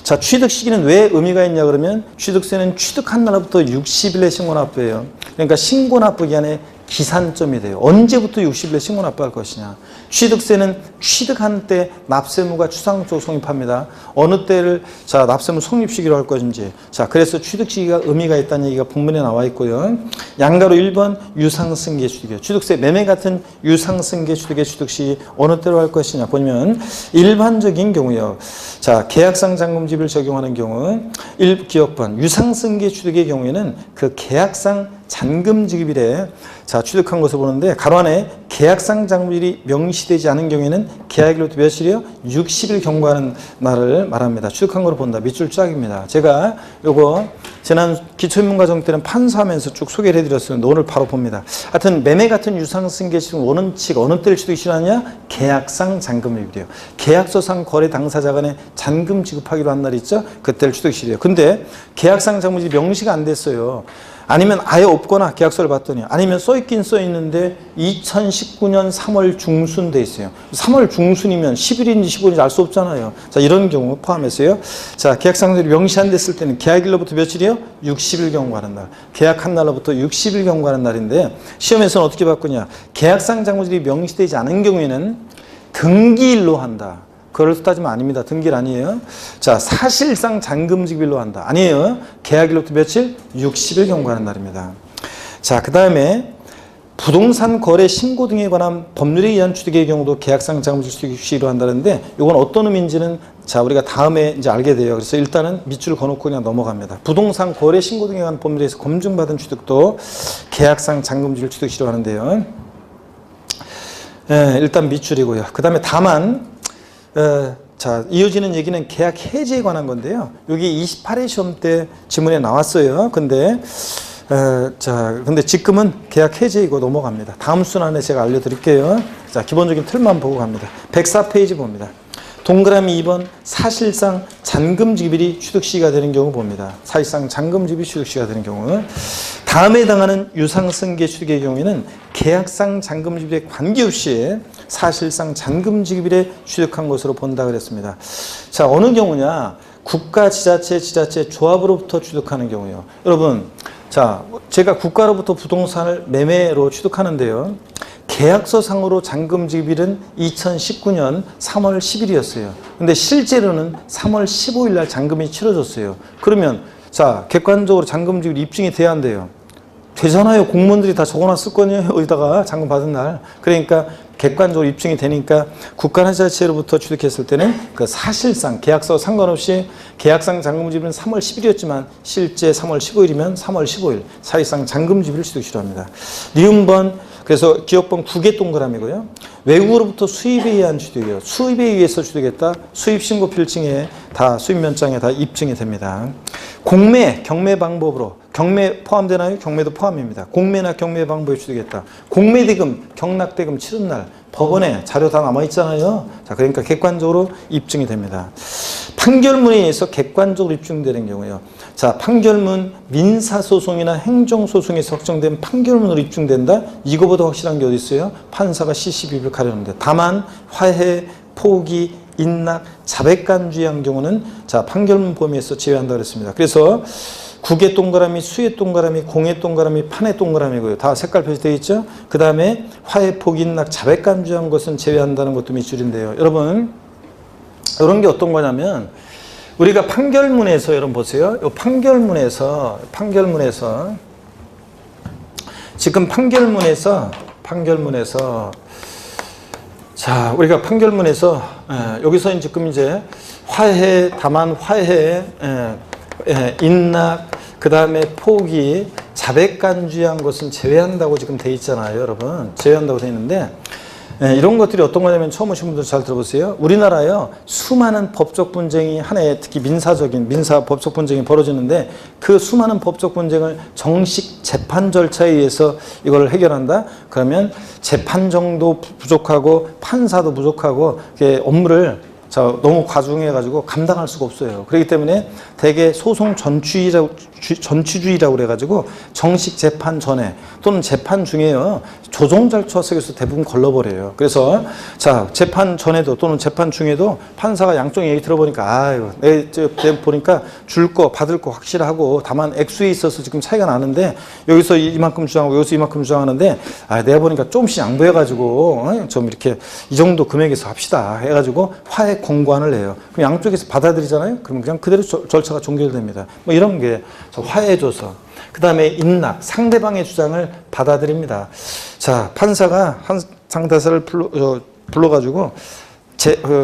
자, 취득 시기는 왜 의미가 있냐 그러면 취득세는 취득한 날부터 60일에 신고납부예요. 그러니까 신고납부 기한에 기산점이 돼요. 언제부터 60일에 신고납부할 것이냐. 취득세는 취득한 때 납세무가 추상적으로 성립합니다. 어느 때를 자 납세무 성립 시기로 할 것인지. 자, 그래서 취득 시기가 의미가 있다는 얘기가 본문에 나와 있고요. 양가로 1번 유상승계 취득이요. 취득세 매매 같은 유상승계 취득의 취득 시기 어느 때로 할 것이냐 보면 일반적인 경우요. 자, 계약상 잔금지비를 적용하는 경우 1기억번 유상승계 취득의 경우에는 그 계약상 잔금 지급일에 자 취득한 것을 보는데 가로 안에 계약상 잔금일이 명시되지 않은 경우에는 계약일로부터 며칠이요? 60일 경과하는 날을 말합니다. 취득한 것을 본다. 밑줄 짝입니다. 제가 요거 지난 기초인문과정 때는 판사하면서 쭉 소개를 해드렸었는데 오늘 바로 봅니다. 하여튼 매매 같은 유상승계 취득 원원칙 어느 때를 취득이 실하냐? 계약상 잔금일이에요. 계약서상 거래 당사자 간에 잔금 지급하기로 한 날 있죠? 그때를 취득실이에요. 근데 계약상 잔금일이 명시가 안 됐어요. 아니면 아예 없거나 계약서를 봤더니 아니면 써있긴 써있는데 2019년 3월 중순 돼 있어요. 3월 중순이면 10일인지 15일인지 알 수 없잖아요. 자, 이런 경우 포함해서요. 자, 계약상들이 명시 안 됐을 때는 계약일로부터 며칠이요? 60일 경과하는 날. 계약한 날로부터 60일 경과하는 날인데 시험에서는 어떻게 바꾸냐. 계약상 잔금일이 명시되지 않은 경우에는 등기일로 한다. 그럴 따지면 아닙니다. 등기일 아니에요. 자, 사실상 잔금지급일로 한다. 아니에요. 계약일로부터 며칠? 60일 경과하는 날입니다. 자, 그 다음에 부동산 거래 신고 등에 관한 법률에 의한 취득의 경우도 계약상 잔금지급 취득으로 한다는데 이건 어떤 의미인지는 자, 우리가 다음에 이제 알게 돼요. 그래서 일단은 밑줄을 그어놓고 그냥 넘어갑니다. 부동산 거래 신고 등에 관한 법률에 의해서 검증받은 취득도 계약상 잔금지급 취득시로 하는데요. 일단 밑줄이고요. 그 다음에 다만 자, 이어지는 얘기는 계약 해지에 관한 건데요. 여기 28회 시험 때 지문에 나왔어요. 근데 근데 지금은 계약 해지이고 넘어갑니다. 다음 순환에 제가 알려드릴게요. 자, 기본적인 틀만 보고 갑니다. 104페이지 봅니다. 동그라미 2번 사실상 잔금지급일이 취득시가 되는 경우 봅니다. 사실상 잔금지급이 취득시가 되는 경우. 다음에 해당하는 유상승계 취득의 경우에는 계약상 잔금지급일에 관계없이 사실상 잔금지급일에 취득한 것으로 본다 그랬습니다. 자, 어느 경우냐? 국가, 지자체, 조합으로부터 취득하는 경우요. 여러분, 자, 제가 국가로부터 부동산을 매매로 취득하는데요. 계약서상으로 잔금지급일은 2019년 3월 10일이었어요. 근데 실제로는 3월 15일 날 잔금이 치러졌어요. 그러면 자, 객관적으로 잔금지급일 입증이 돼야 한대요. 되잖아요. 공무원들이 다 적어놨을 거냐, 여기다가 잔금 받은 날. 그러니까 객관적으로 입증이 되니까 국가나 지자체로부터 취득했을 때는 그 사실상 계약서 상관없이 계약상 잔금지급일은 3월 10일이었지만 실제 3월 15일이면 3월 15일 사실상 잔금지급일을 취득시로 합니다. 니은번 그래서 기억번 9개 동그라미고요. 외국으로부터 수입에 의한 취득이요. 수입에 의해서 취득했다. 수입신고 필증에 다 수입면장에 다 입증이 됩니다. 공매, 경매 방법으로 경매 포함되나요? 경매도 포함입니다. 공매나 경매 방법에 취득했다. 공매대금, 경락대금 치른 날 법원에 자료 다 남아있잖아요. 자, 그러니까 객관적으로 입증이 됩니다. 판결문에 의해서 객관적으로 입증되는 경우요. 자, 판결문 민사소송이나 행정소송에서 확정된 판결문으로 입증된다? 이거보다 확실한 게 어디 있어요? 판사가 시시비비를 가려는데. 다만 화해, 포기, 인락, 자백간주의한 경우는 자, 판결문 범위에서 제외한다 그랬습니다. 그래서 국의 동그라미, 수의 동그라미, 공의 동그라미, 판의 동그라미고요. 다 색깔 표시되어 있죠? 그 다음에 화해, 포기, 인락, 자백간주의한 것은 제외한다는 것도 밑줄인데요. 여러분, 이런 게 어떤 거냐면 우리가 판결문에서 여러분 보세요. 이 판결문에서 지금 판결문에서 자, 우리가 판결문에서 여기서 지금 이제 화해, 다만 화해, 인락, 그 다음에 포기, 자백간주의한 것은 제외한다고 지금 돼 있잖아요, 여러분. 제외한다고 돼 있는데 이런 것들이 어떤 거냐면 처음 오신 분들 잘 들어보세요. 우리나라요 수많은 법적 분쟁이 한 해 특히 민사 법적 분쟁이 벌어지는데 그 수많은 법적 분쟁을 정식 재판 절차에 의해서 이걸 해결한다. 그러면 재판정도 부족하고 판사도 부족하고 업무를 너무 과중해가지고 감당할 수가 없어요. 그렇기 때문에 대개 소송 전취주의라고 그래가지고 정식 재판 전에 또는 재판 중에요. 조정 절차 속에서 대부분 걸러버려요. 그래서 자, 재판 전에도 또는 재판 중에도 판사가 양쪽 얘기 들어보니까 아유, 내가 보니까 줄 거 받을 거 확실하고 다만 액수에 있어서 지금 차이가 나는데 여기서 이만큼 주장하고 여기서 이만큼 주장하는데 내가 보니까 조금씩 양보해가지고 좀 이렇게 이 정도 금액에서 합시다 해가지고 화해 공고안을 내요. 그럼 양쪽에서 받아들이잖아요. 그러면 그냥 그대로 절차가 종결됩니다. 뭐 이런 게 화해줘서. 그 다음에 인락, 상대방의 주장을 받아들입니다. 자, 판사가 한 상대사를 불러가지고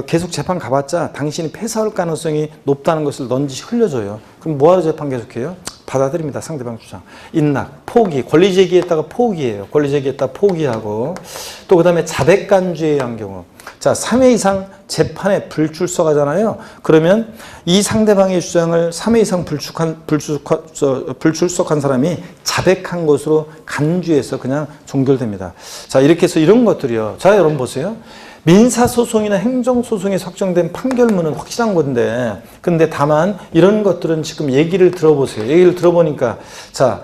계속 재판 가봤자 당신이 패소할 가능성이 높다는 것을 넌지시 흘려줘요. 그럼 뭐하러 재판 계속해요? 받아들입니다. 상대방 주장. 인락, 포기, 권리 제기했다가 포기해요. 권리 제기했다가 포기하고 또 그 다음에 자백간주에 의한 경우. 자, 3회 이상 재판에 불출석하잖아요. 그러면 이 상대방의 주장을 3회 이상 불출석한 사람이 자백한 것으로 간주해서 그냥 종결됩니다. 자, 이렇게 해서 이런 것들이요. 자, 여러분 보세요. 민사소송이나 행정소송에 확정된 판결문은 확실한 건데 근데 다만 이런 것들은 지금 얘기를 들어보세요. 얘기를 들어보니까 자,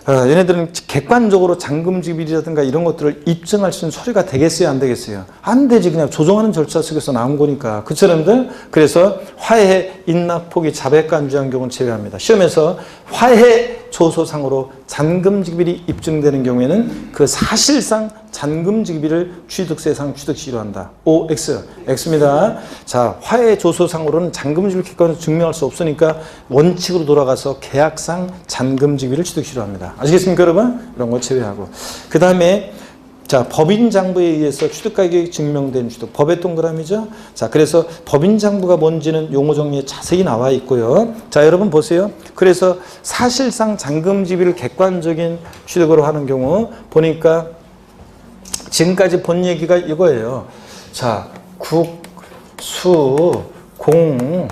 얘네들은 객관적으로 잔금지급일이라든가 이런 것들을 입증할 수 있는 서류가 되겠어요? 안 되겠어요? 안 되지. 그냥 조정하는 절차 속에서 나온 거니까. 그쵸, 여러분들? 그래서 화해, 인락, 포기, 자백간주한 경우는 제외합니다. 시험에서 화해, 조소상으로 잔금지급일이 입증되는 경우에는 그 사실상 잔금지급일을 취득세상 취득시로 한다. OX, X입니다. 자, 화해 조소상으로는 잔금지급일 객관적으로 증명할 수 없으니까 원칙으로 돌아가서 계약상 잔금지급일을 취득시로 합니다. 아시겠습니까, 여러분? 이런 거 제외하고. 그 다음에 자, 법인장부에 의해서 취득가격이 증명된 취득. 법의 동그라미죠? 자, 그래서 법인장부가 뭔지는 용어 정리에 자세히 나와 있고요. 자, 여러분 보세요. 그래서 사실상 잔금지급일을 객관적인 취득으로 하는 경우 보니까 지금까지 본 얘기가 이거예요. 자, 국, 수, 공,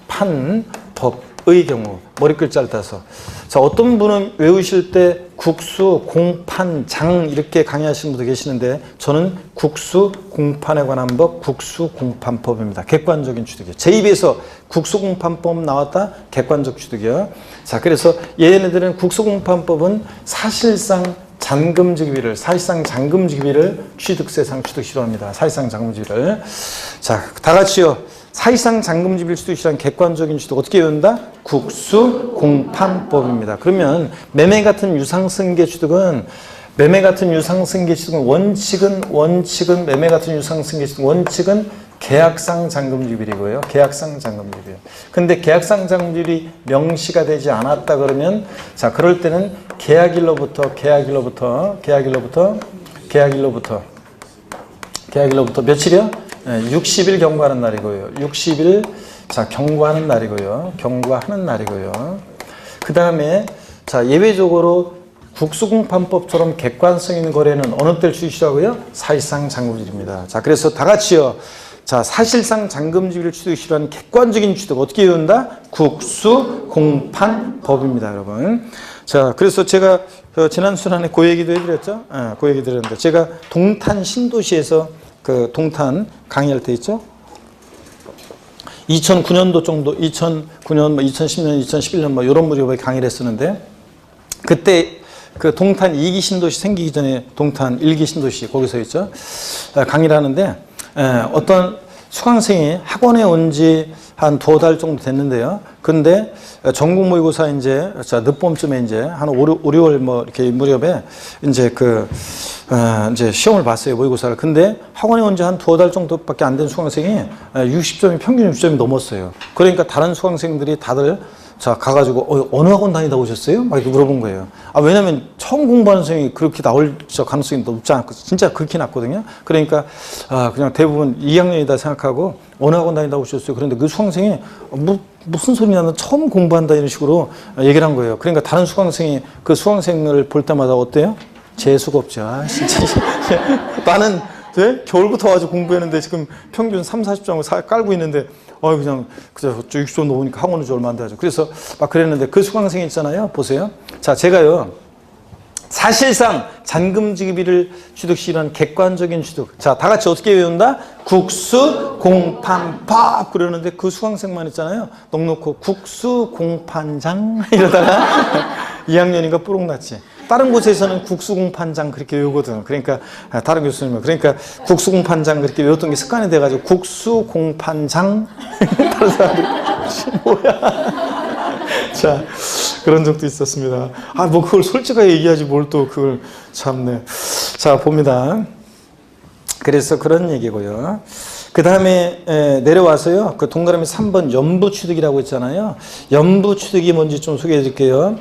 판, 법의 경우. 머리 글자를 따서. 자, 어떤 분은 외우실 때 국수, 공판, 장 이렇게 강의하시는 분도 계시는데 저는 국수, 공판에 관한 법, 국수, 공판법입니다. 객관적인 취득이에요. 제 입에서 국수, 공판법 나왔다? 객관적 취득이요. 자, 그래서 얘네들은 국수, 공판법은 사실상 잔금지급일을, 사실상 잔금지급일을 취득세상 취득시로 합니다. 사실상 잔금지급일을. 자, 다 같이요. 사실상 잔금지급일 취득시라는 객관적인 취득 어떻게 외운다? 국수 공판법입니다. 그러면 매매 같은 유상승계 취득은 원칙은 매매 같은 유상승계 취득 원칙은 계약상 잔금지급일이고요. 계약상 잔금지급일. 근데 계약상 잔금지급일이 명시가 되지 않았다 그러면 자, 그럴 때는 계약일로부터 며칠이요? 60일 경과하는 날이고요. 60일 자, 경과하는 날이고요. 그 다음에 자, 예외적으로 국수공판법처럼 객관성 있는 거래는 어느 때를 취득시라고요? 사실상 잔금지급일입니다. 자, 그래서 다 같이요. 자, 사실상 잔금지급일을 취득시라는 객관적인 취득 어떻게 외운다? 국수공판법입니다, 여러분. 자, 그래서 제가 지난 시간에 그 얘기도 해드렸죠? 그 얘기 드렸는데 제가 동탄 신도시에서 그 동탄 강의할 때 있죠? 2009년도 정도, 2009년, 2010년, 2011년 뭐 이런 무렵에 강의를 했었는데 그때 그 동탄 2기 신도시 생기기 전에 동탄 1기 신도시 거기서 있죠? 강의를 하는데 어떤 수강생이 학원에 온 지 한 2달 정도 됐는데요. 근데 전국 모의고사 이제 늦봄쯤에 이제 한 5, 6월 뭐 이렇게 무렵에 이제 이제 시험을 봤어요. 모의고사를. 근데 학원에 온 지 한 2달 정도밖에 안 된 수강생이 60점이 평균 60점이 넘었어요. 그러니까 다른 수강생들이 다들 자, 가가지고, 어느 학원 다니다 오셨어요? 막 이렇게 물어본 거예요. 아, 왜냐면 처음 공부하는 선생님이 그렇게 나올 가능성이 높지 않고, 진짜 그렇게 낮거든요. 그러니까, 그냥 대부분 2학년이다 생각하고, 어느 학원 다니다 오셨어요? 그런데 그 수강생이, 무슨 소리 나는 처음 공부한다 이런 식으로 얘기를 한 거예요. 그러니까 다른 수강생이 그 수강생을 볼 때마다 어때요? 재수가 없죠. 아, 진짜. 나는, 네? 겨울부터 와서 공부했는데 지금 평균 3, 40점을 깔고 있는데 그냥 60점 넘으니까 학원 온 지 얼마 안 돼가지고 그래서 막 그랬는데 그 수강생이 있잖아요. 보세요. 자, 제가요. 사실상 잔금지급일을 취득시라는 객관적인 취득. 자, 다 같이 어떻게 외운다? 국수 공판법 그러는데 그 수강생만 있잖아요. 넉넉고 국수 공판장 이러다가 2학년인가 뽀록났지. 다른 곳에서는 국수공판장 그렇게 외우거든. 그러니까 다른 교수님은 그러니까 국수공판장 그렇게 외웠던 게 습관이 돼가지고 국수공판장 다른 사람들이 뭐야? 자, 그런 적도 있었습니다. 뭐 그걸 솔직하게 얘기하지 뭘 또 그걸 참네. 자, 봅니다. 그래서 그런 얘기고요. 그 다음에 내려와서요. 그 동그라미 3번 연부취득이라고 있잖아요. 연부취득이 뭔지 좀 소개해 드릴게요.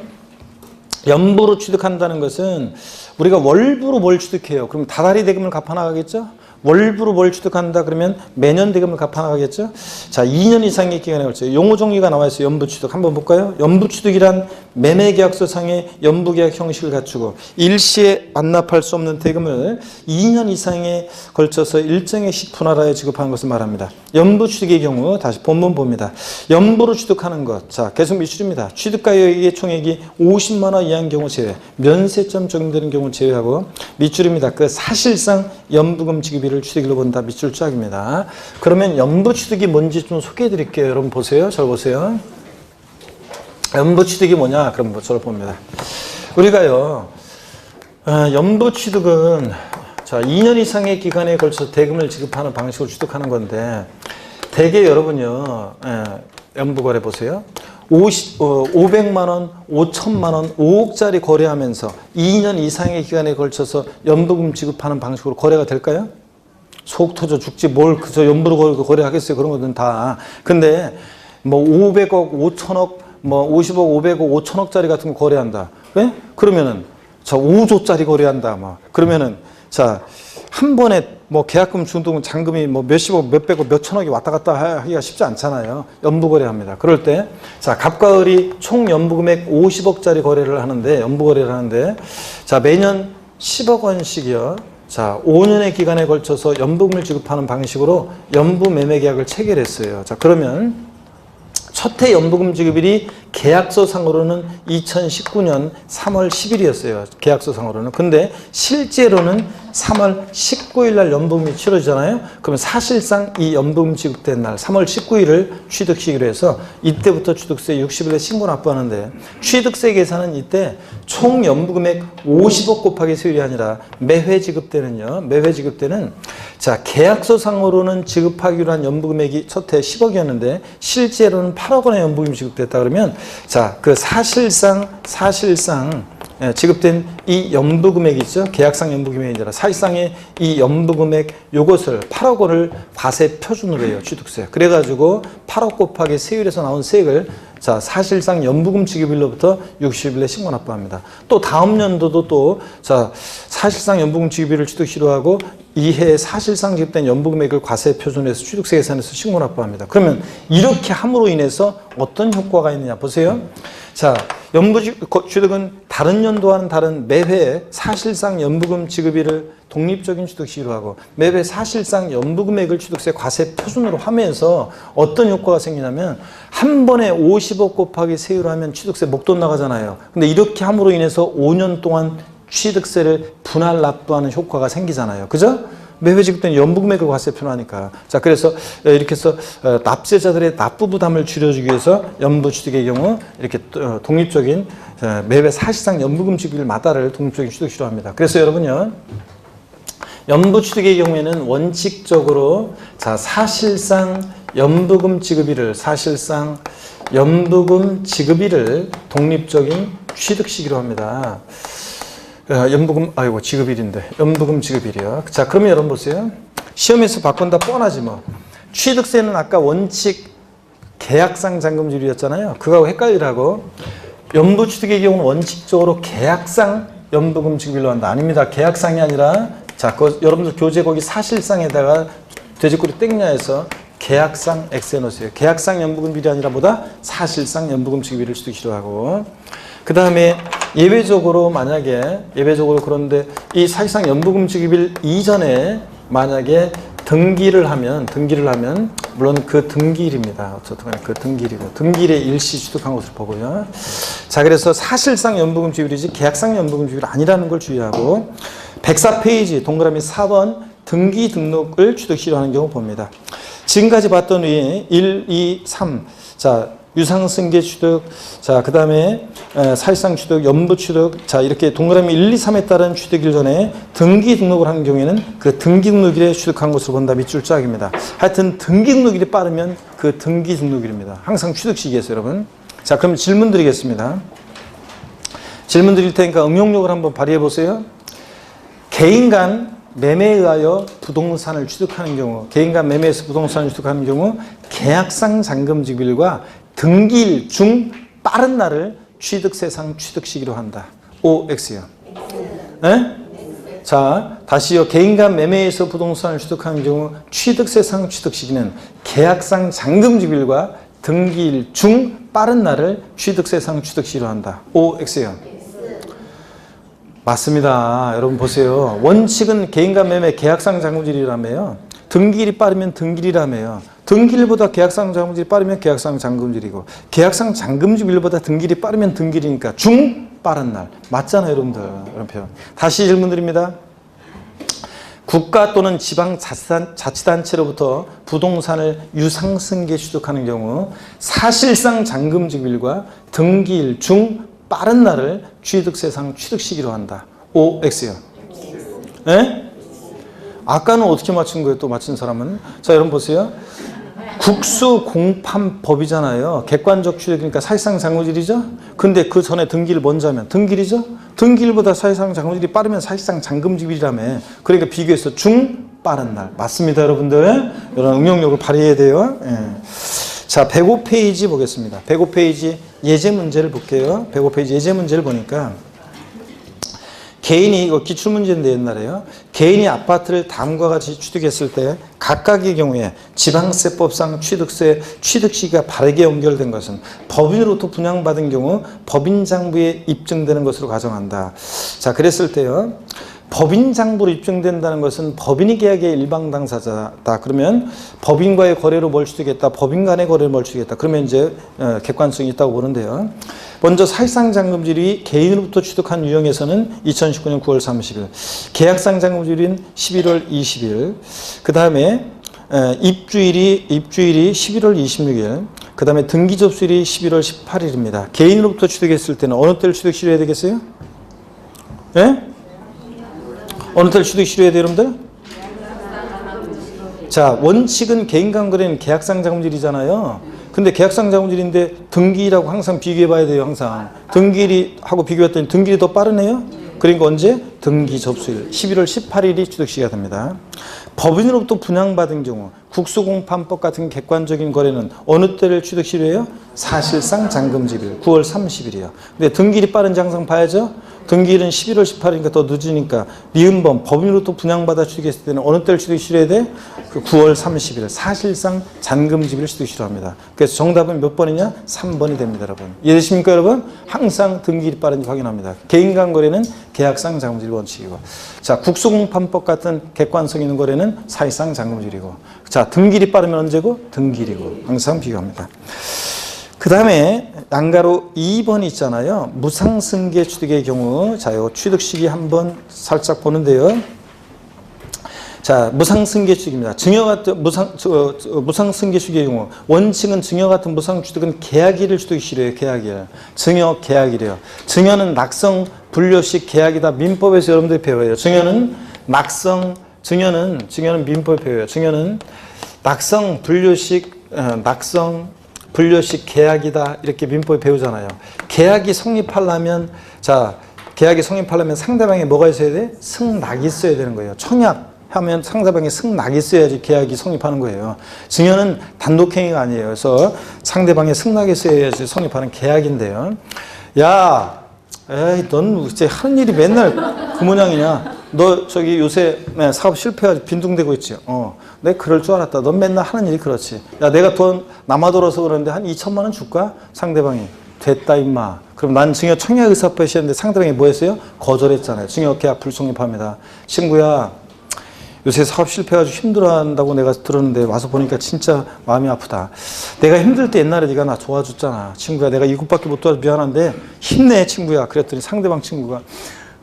연부로 취득한다는 것은 우리가 월부로 뭘 취득해요? 그럼 다달이 대금을 갚아나가겠죠? 월부로 뭘 취득한다 그러면 매년 대금을 갚아나가겠죠? 자, 2년 이상의 기간에 걸쳐 용어 정의가 나와 있어요. 연부취득 한번 볼까요? 연부취득이란 매매계약서상의 연부계약 형식을 갖추고 일시에 완납할 수 없는 대금을 2년 이상에 걸쳐서 일정의 시 분할하여 지급하는 것을 말합니다. 연부취득의 경우 다시 본문 봅니다. 연부로 취득하는 것. 자, 계속 미출입니다. 취득가액의 총액이 50만 원 이하인 경우 제외. 면세점 적용되는 경우 제외하고 미출입니다. 그 사실상 연부금 지급일을 취득일로 본다. 미출 짝입니다. 그러면 연부취득이 뭔지 좀 소개해 드릴게요. 여러분 보세요. 잘 보세요. 연부취득이 뭐냐? 그럼 저를 봅니다. 우리가요, 연부취득은 자, 2년 이상의 기간에 걸쳐 대금을 지급하는 방식으로 취득하는 건데, 대개 여러분요, 연부거래 보세요. 500만 원, 5천만 원, 5억짜리 거래하면서 2년 이상의 기간에 걸쳐서 연부금 지급하는 방식으로 거래가 될까요? 속 터져 죽지 뭘 그저 연부로 거래하겠어요. 그런 것들은 다. 근데 뭐 500억, 5천억, 뭐 50억, 500억, 5천억짜리 같은 거 거래한다. 네? 그러면은 자 5조짜리 거래한다. 막 그러면은 자 한 번에 뭐 계약금, 중도금, 잔금이 뭐 몇십억, 몇백억, 몇천억이 왔다 갔다 하기가 쉽지 않잖아요. 연부 거래합니다. 그럴 때 자 갑과 을이 총 연부 금액 50억짜리 거래를 하는데 연부 거래를 하는데 자 매년 10억 원씩이요. 자 5년의 기간에 걸쳐서 연부금을 지급하는 방식으로 연부 매매 계약을 체결했어요. 자 그러면 첫 해 연부금 지급일이 계약서상으로는 2019년 3월 10일이었어요. 계약서상으로는. 근데 실제로는 3월 19일 날 연부금이 치러지잖아요. 그러면 사실상 이 연부금 지급된 날 3월 19일을 취득시기로 해서 이때부터 취득세 60일에 신고 납부하는데 취득세 계산은 이때 총 연부금액 50억 곱하기 세율이 아니라 매회 지급되는요. 매회 지급되는 자 계약서상으로는 지급하기로 한 연부금액이 첫 해 10억이었는데 실제로는 8억 원의 연부금이 지급됐다 그러면 자 그 사실상 지급된 이 연부금액 있죠? 계약상 연부금액이 아니라 사실상의 이 연부금액 요것을 8억 원을 과세 표준으로 해요. 취득세. 그래가지고 8억 곱하기 세율에서 나온 세액을 자 사실상 연부금 지급일로부터 60일에 신고 납부합니다. 또 다음 연도도 또 자 사실상 연부금 지급일을 취득시로 하고 이해 사실상 지급된 연부금액을 과세 표준에서 취득세 계산해서 신고 납부합니다. 그러면 이렇게 함으로 인해서 어떤 효과가 있느냐 보세요. 자 연부 취득은 다른 연도와는 다른 매회 사실상 연부금 지급일을 독립적인 취득시기로 하고 매회 사실상 연부금액을 취득세 과세 표준으로 하면서 어떤 효과가 생기냐면 한 번에 50억 곱하기 세율로 하면 취득세 목돈 나가잖아요. 근데 이렇게 함으로 인해서 5년 동안 취득세를 분할 납부하는 효과가 생기잖아요. 그죠? 매회 지급된 연부금액을 과세 표현하니까. 자, 그래서 이렇게 해서 납세자들의 납부 부담을 줄여주기 위해서 연부 취득의 경우 이렇게 독립적인 매회 사실상 연부금 지급일마다를 독립적인 취득시로 합니다. 그래서 여러분요, 연부 취득의 경우에는 원칙적으로 자 사실상 연부금 지급일을 독립적인 취득시기로 합니다. 연부금 지급일인데 연부금 지급일이요. 자 그러면 여러분 보세요. 시험에서 바꾼다 뻔하지 뭐. 취득세는 아까 원칙 계약상 잔금지율이었잖아요. 그거하고 헷갈리라고. 연부 취득의 경우는 원칙적으로 계약상 연부금 지급일로 한다. 아닙니다. 계약상이 아니라 자 여러분들 교재 거기 사실상에다가 돼지꼬리 땡냐해서 계약상 X에 넣으세요. 계약상 연부금 비율이 아니라 뭐다? 사실상 연부금 지급일을 취득시로 하고 그 다음에 예외적으로 그런데 이 사실상 연부금 지급일 이전에 만약에 등기를 하면 물론 그 등기일입니다. 어쨌든 그 등기일이고 등기일에 일시 취득한 것을 보고요. 자 그래서 사실상 연부금 지급일이지 계약상 연부금 지급일이 아니라는 걸 주의하고 104페이지 동그라미 4번 등기 등록을 취득시로 하는 경우 봅니다. 지금까지 봤던 위에 1, 2, 3 자 유상승계 취득, 자, 그 다음에 사실상 취득, 연부 취득, 자, 이렇게 동그라미 1, 2, 3에 따른 취득일 전에 등기 등록을 하는 경우에는 그 등기 등록일에 취득한 것으로 본다. 밑줄 짝입니다. 하여튼 등기 등록일이 빠르면 그 등기 등록일입니다. 항상 취득 시기에서 여러분. 자, 그럼 질문 드리겠습니다. 질문 드릴 테니까 응용력을 한번 발휘해 보세요. 개인 간 매매에 의하여 부동산을 취득하는 경우, 개인 간 매매에서 부동산을 취득하는 경우 계약상 잔금 지급일과 등기일 중 빠른 날을 취득세상 취득시기로 한다. OX요. 네? 자, 다시요. 개인 간 매매에서 부동산을 취득하는 경우 취득세상 취득시기는 계약상 잔금 지급일과 등기일 중 빠른 날을 취득세상 취득시기로 한다. OX요. 맞습니다. 여러분 보세요. 원칙은 개인 간 매매 계약상 잔금질이라며요. 등기일이 빠르면 등기일이라며요. 등기일보다 계약상 잔금질이 빠르면 계약상 잔금질이고 계약상 잔금질보다 등기일이 빠르면 등기일이니까 중 빠른 날. 맞잖아요, 여러분들. 이런 표현. 다시 질문 드립니다. 국가 또는 지방자치단체로부터 부동산을 유상승계 취득하는 경우 사실상 잔금지급일과 등기일 중 빠른 날을 취득세상 취득시기로 한다. OX요. 네? 아까는 어떻게 맞춘 거예요? 또 맞춘 사람은? 자, 여러분 보세요. 국수공판법이잖아요. 객관적 취득이니까 사실상 장부질이죠. 근데 그 전에 등기를 먼저 하면 등기일이죠. 등기일보다 사실상 장부질이 빠르면 사실상 잔금질이라며. 그러니까 비교해서 빠른 날. 맞습니다, 여러분들. 이런 응용력을 발휘해야 돼요. 예. 자, 105페이지 보겠습니다. 105페이지 예제 문제를 볼게요. 105페이지 예제 문제를 보니까 개인이, 이거 기출문제인데 옛날에요. 개인이 아파트를 다음과 같이 취득했을 때 각각의 경우에 지방세법상 취득세 취득 시기가 바르게 연결된 것은 법인으로부터 분양받은 경우 법인장부에 입증되는 것으로 가정한다. 자, 그랬을 때요. 법인장부로 입증된다는 것은 법인이 계약의 일방 당사자다. 그러면 법인과의 거래로 뭘 취득했다. 법인 간의 거래를 뭘 취득했다. 그러면 이제 객관성이 있다고 보는데요. 먼저 사실상 잔금질이 개인으로부터 취득한 유형에서는 2019년 9월 30일, 계약상 잔금질인 11월 20일, 그 다음에 입주일이 11월 26일, 그 다음에 등기 접수일이 11월 18일입니다. 개인으로부터 취득했을 때는 어느 때를 취득 실효해야 되겠어요? 예? 어느 때를 취득 실효해야 돼요, 여러분들? 자, 원칙은 개인 간 거래는 계약상 잔금질이잖아요. 근데 계약상 잔금질인데 등기일하고 항상 비교해 봐야 돼요, 항상. 등기일이 하고 비교했더니 등기일이 더 빠르네요? 그러니까 언제? 등기 접수일 11월 18일이 취득시기가 됩니다. 법인으로부터 분양받은 경우 국수공판법 같은 객관적인 거래는 어느 때를 취득 실효해요? 사실상 잔금질일 9월 30일이요. 근데 등기일이 빠른지 항상 봐야죠. 등기일은 11월 18일이니까 더 늦으니까 니은범 법인으로부터 분양받아 취득했을 때는 어느 때를 취득 실효해야 돼? 그 9월 30일 사실상 잔금질을 취득 실효합니다. 그래서 정답은 몇 번이냐? 3번이 됩니다, 여러분. 이해되십니까, 여러분? 항상 등기일이 빠른지 확인합니다. 개인 간 거래는 계약상 잔금질 원칙이고, 자, 국수공판법 같은 객관성 있는 거래는 사실상 잔금질이고, 자, 등기일이 빠르면 언제고? 등기일이고, 항상 비교합니다. 그 다음에 난가로 2번 있잖아요. 무상승계 취득의 경우, 자, 요 취득 시기 한번 살짝 보는데요. 자, 무상승계 취득입니다. 증여 같은 무상승계 취득의 경우 원칙은 증여 같은 무상 취득은 계약일을 취득이 실효해요. 계약일. 증여 계약일이에요. 증여는 낙성 분료식 계약이다. 민법에서 여러분들이 배워요. 증여는 낙성, 증여는 민법에 배워요. 증여는 낙성 분료식 계약이다. 이렇게 민법에 배우잖아요. 계약이 성립하려면, 자, 계약이 성립하려면 상대방에 뭐가 있어야 돼? 승낙이 있어야 되는 거예요. 청약하면 상대방에 승낙이 있어야지 계약이 성립하는 거예요. 증여는 단독행위가 아니에요. 그래서 상대방에 승낙이 있어야지 성립하는 계약인데요. 야, 에이, 넌 이제 하는 일이 맨날 그 모양이냐? 너 저기 요새 사업 실패해가지고 빈둥대고 있지? 내가 그럴 줄 알았다. 넌 맨날 하는 일이 그렇지. 야, 내가 돈 남아돌아서 그러는데 한 2천만 원 줄까? 상대방이. 됐다, 임마. 그럼 난 증여 청약 의사 표시했는데 상대방이 뭐 했어요? 거절했잖아요. 증여 계약 불성립합니다. 친구야, 요새 사업 실패해가지고 힘들어한다고 내가 들었는데 와서 보니까 진짜 마음이 아프다. 내가 힘들 때 옛날에 네가 나 도와줬잖아. 친구야, 내가 이것밖에 못 도와서 미안한데 힘내, 친구야. 그랬더니 상대방 친구가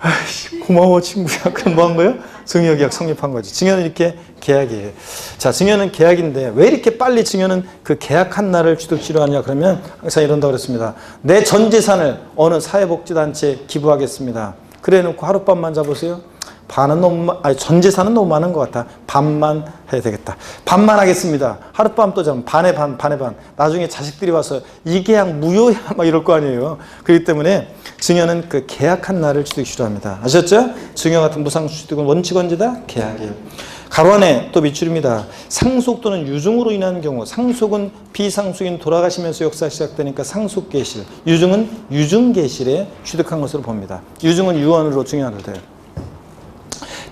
아이씨, 고마워, 친구야. 그럼 뭐 한 거예요? 증여 계약 성립한 거지. 증여는 이렇게 계약이에요. 자, 증여는 계약인데 왜 이렇게 빨리 증여는 그 계약한 날을 취득 실효하냐? 그러면 항상 이런다고 그랬습니다. 내 전 재산을 어느 사회복지단체에 기부하겠습니다. 그래 놓고 하룻밤만 자보세요. 반은 너무, 전 재산은 너무 많은 것 같아. 반만 해야 되겠다. 반만 하겠습니다. 하룻밤 또 자면 반에 반. 나중에 자식들이 와서 이 계약 무효야 막 이럴 거 아니에요. 그렇기 때문에 증여는 그 계약한 날을 취득 실효합니다. 아셨죠? 증여 같은 무상 취득은 원칙 언제다? 계약이에요. 가로 안에 또 밑줄입니다. 상속 또는 유증으로 인한 경우, 상속은 비상속인 돌아가시면서 역사 시작되니까 상속계실, 유증은 유증계실에 취득한 것으로 봅니다. 유증은 유언으로 증여를 돼요.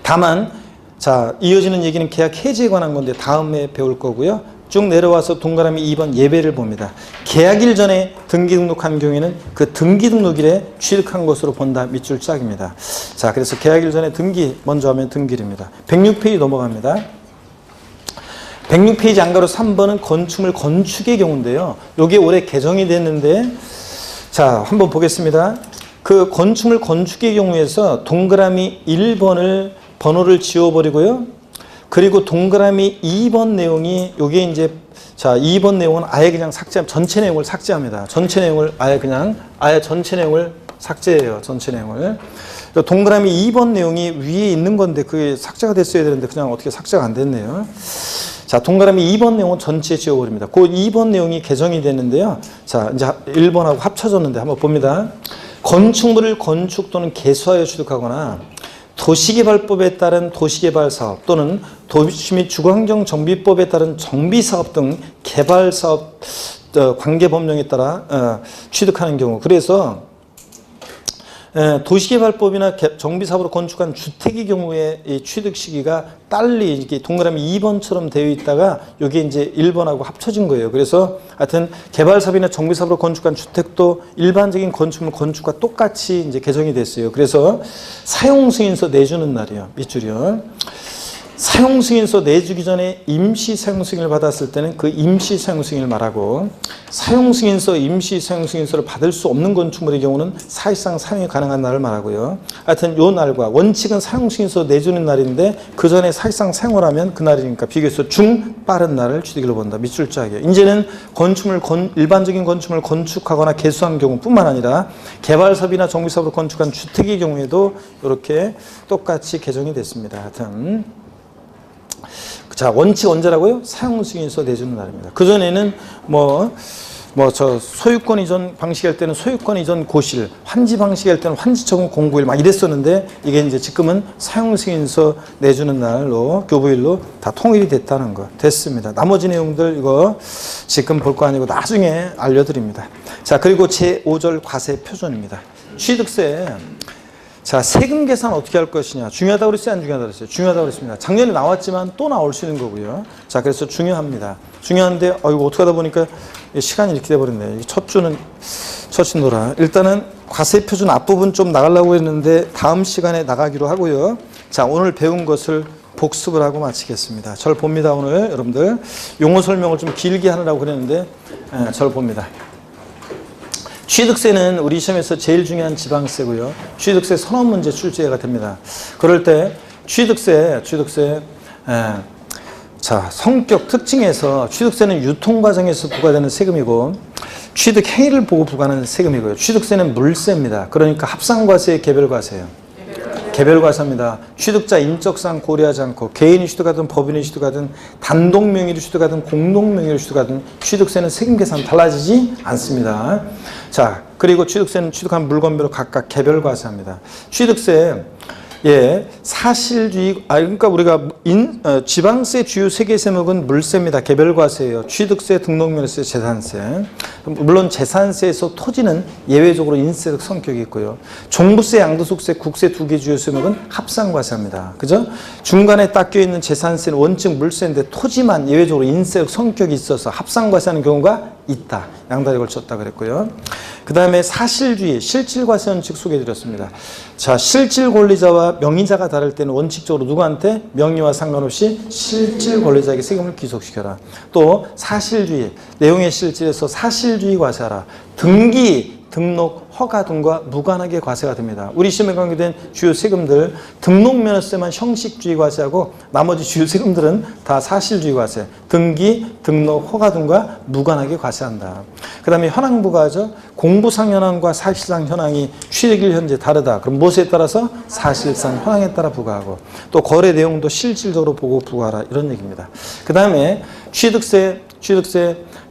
다만, 자, 이어지는 얘기는 계약 해지에 관한 건데 다음에 배울 거고요. 쭉 내려와서 동그라미 2번 예배를 봅니다. 계약일 전에 등기 등록한 경우에는 그 등기 등록일에 취득한 것으로 본다. 밑줄 짝입니다. 자, 그래서 계약일 전에 등기 먼저 하면 등기일입니다. 106페이지 넘어갑니다. 106페이지 안가로 3번은 건축물 건축의 경우인데요. 이게 올해 개정이 됐는데, 자, 한번 보겠습니다. 그 건축물 건축의 경우에서 동그라미 1번을 번호를 지워버리고요. 그리고 동그라미 2번 내용이 요게 이제, 자, 2번 내용은 아예 그냥 전체 내용을 삭제합니다. 전체 내용을 아예 전체 내용을 삭제해요. 전체 내용을. 동그라미 2번 내용이 위에 있는 건데 그게 삭제가 됐어야 되는데 그냥 어떻게 삭제가 안 됐네요. 자, 동그라미 2번 내용은 전체 지워버립니다. 그 2번 내용이 개정이 되는데요. 자, 이제 1번하고 합쳐졌는데 한번 봅니다. 건축물을 건축 또는 개수하여 취득하거나 도시개발법에 따른 도시개발사업 또는 도시 및 주거환경정비법에 따른 정비사업 등 개발사업 관계법령에 따라 취득하는 경우, 그래서 도시개발법이나 정비사업으로 건축한 주택의 경우에 이 취득 시기가 딸리 이렇게 동그라미 2번처럼 되어 있다가 이게 이제 1번하고 합쳐진 거예요. 그래서 하여튼 개발사업이나 정비사업으로 건축한 주택도 일반적인 건축물 건축과 똑같이 이제 개정이 됐어요. 그래서 사용승인서 내주는 날이요. 밑줄이요. 사용승인서 내주기 전에 임시 사용승인을 받았을 때는 그 임시 사용승인을 말하고, 사용승인서, 임시 사용승인서를 받을 수 없는 건축물의 경우는 사실상 사용이 가능한 날을 말하고요. 하여튼 요 날과 원칙은 사용승인서 내주는 날인데 그 전에 사실상 사용을 하면 그 날이니까 비교해서 빠른 날을 취득일로 본다. 밑줄 짜기요. 이제는 일반적인 건축물을 건축하거나 개수한 경우뿐만 아니라 개발사업이나 정비사업으로 건축한 주택의 경우에도 이렇게 똑같이 개정이 됐습니다. 하여튼 자, 원칙 언제라고요? 사용승인서 내주는 날입니다. 그전에는 소유권 이전 방식 할 때는 소유권 이전 고실, 환지 방식 할 때는 환지 처분 공고일 막 이랬었는데 이게 이제 지금은 사용승인서 내주는 날로 교부일로 다 통일이 됐다는 거 됐습니다. 나머지 내용들 이거 지금 볼 거 아니고 나중에 알려드립니다. 자, 그리고 제5절 과세 표준입니다. 취득세. 자, 세금 계산 어떻게 할 것이냐. 중요하다고 그랬어요? 안 중요하다고 그랬어요? 중요하다고 그랬습니다. 작년에 나왔지만 또 나올 수 있는 거고요. 자, 그래서 중요합니다. 중요한데, 이거 어떻게 하다 보니까 시간이 이렇게 돼버렸네요. 첫 주는 처친노라. 일단은 과세 표준 앞부분 좀 나가려고 했는데 다음 시간에 나가기로 하고요. 자, 오늘 배운 것을 복습을 하고 마치겠습니다. 절 봅니다. 오늘 여러분들 용어 설명을 좀 길게 하느라고 그랬는데 절 봅니다. 취득세는 우리 시험에서 제일 중요한 지방세고요. 취득세 선언 문제 출제가 됩니다. 그럴 때 취득세, 자, 성격 특징에서 취득세는 유통 과정에서 부과되는 세금이고 취득 행위를 보고 부과하는 세금이고요. 취득세는 물세입니다. 그러니까 합산과세, 개별과세예요. 개별과세입니다. 취득자 인적사항 고려하지 않고 개인이 취득하든 법인이 취득하든 단독 명의로 취득하든 공동 명의로 취득하든 취득세는 세금 계산 달라지지 않습니다. 자, 그리고 취득세는 취득한 물건별로 각각 개별과세합니다. 취득세 사실주의, 그러니까 우리가 지방세 주요 세 개 세목은 물세입니다. 개별과세예요. 취득세, 등록면허세, 재산세. 물론 재산세에서 토지는 예외적으로 인세적 성격이 있고요. 종부세, 양도소득세, 국세 두 개 주요 세목은 합산과세합니다. 그죠? 중간에 딱 껴있는 재산세는 원칙 물세인데 토지만 예외적으로 인세적 성격이 있어서 합산과세하는 경우가 있다. 양다리 걸쳤다 그랬고요. 그 다음에 사실주의, 실질과세 원칙 소개해드렸습니다. 자, 실질 권리자와 명의자가 다를 때는 원칙적으로 누구한테? 명의와 상관없이 실질 권리자에게 세금을 귀속시켜라. 또 사실주의, 내용의 실질에서 사실주의 과세하라. 등기, 등록, 허가 등과 무관하게 과세가 됩니다. 우리 시험에 관계된 주요 세금들 등록면허세만 형식주의 과세하고 나머지 주요 세금들은 다 사실주의 과세, 등기, 등록, 허가 등과 무관하게 과세한다. 그 다음에 현황부가죠. 공부상 현황과 사실상 현황이 취득일 현재 다르다. 그럼 무엇에 따라서? 사실상 현황에 따라 부과하고 또 거래 내용도 실질적으로 보고 부과하라 이런 얘기입니다. 그 다음에 취득세.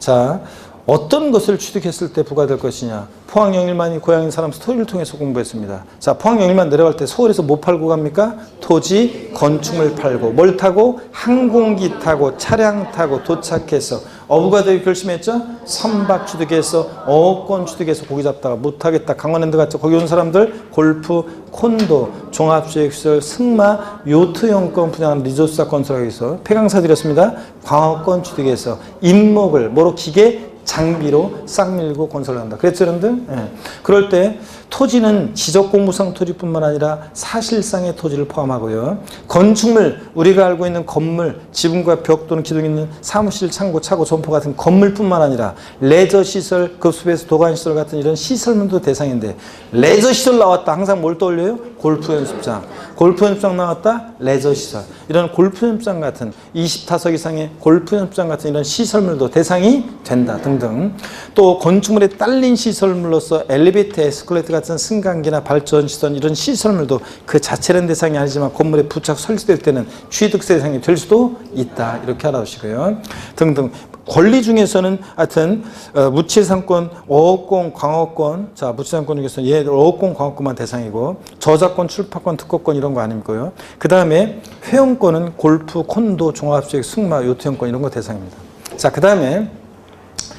자, 어떤 것을 취득했을 때 부과될 것이냐. 포항영일만이 고향인 사람 스토리를 통해서 공부했습니다. 자, 포항영일만 내려갈 때 서울에서 뭐 팔고 갑니까? 토지, 건축물 팔고 뭘 타고? 항공기 타고 차량 타고 도착해서 어부가 되기 결심했죠? 선박 취득해서 어권 취득해서 고기 잡다가 못하겠다 강원랜드 갔죠. 거기 온 사람들 골프, 콘도, 종합주택시설, 승마, 요트용권 분양하는 리조트사 건설하기 위해서 폐강사 드렸습니다. 광어권 취득해서 임목을 뭐로 기계 장비로 싹 밀고 건설을 한다. 그랬죠, 여러분들? 예. 그럴 때 토지는 지적공무상 토지뿐만 아니라 사실상의 토지를 포함하고요. 건축물, 우리가 알고 있는 건물, 지붕과 벽 또는 기둥 있는 사무실, 창고, 차고, 점포 같은 건물뿐만 아니라 레저시설, 급수배수, 도관시설 같은 이런 시설물도 대상인데 레저시설 나왔다. 항상 뭘 떠올려요? 골프 연습장. 골프 연습장 나왔다? 레저시설. 이런 골프 연습장 같은 20타석 이상의 골프 연습장 같은 이런 시설물도 대상이 된다 등등. 또 건축물에 딸린 시설물로서 엘리베이터, 에스컬레이터 같은 같은 승강기나 발전 시설 이런 시설물도 그 자체는 대상이 아니지만 건물에 부착 설치될 때는 취득세 대상이 될 수도 있다. 이렇게 알아두시고요. 등등. 권리 중에서는 하여튼 무채상권, 어업권, 광업권. 자, 무채상권 중에서 얘 어업권, 광업권만 대상이고 저작권, 출판권, 특허권 이런 거 아니고요. 그 다음에 회원권은 골프, 콘도, 종합주택, 승마, 요트형권 이런 거 대상입니다. 자, 그 다음에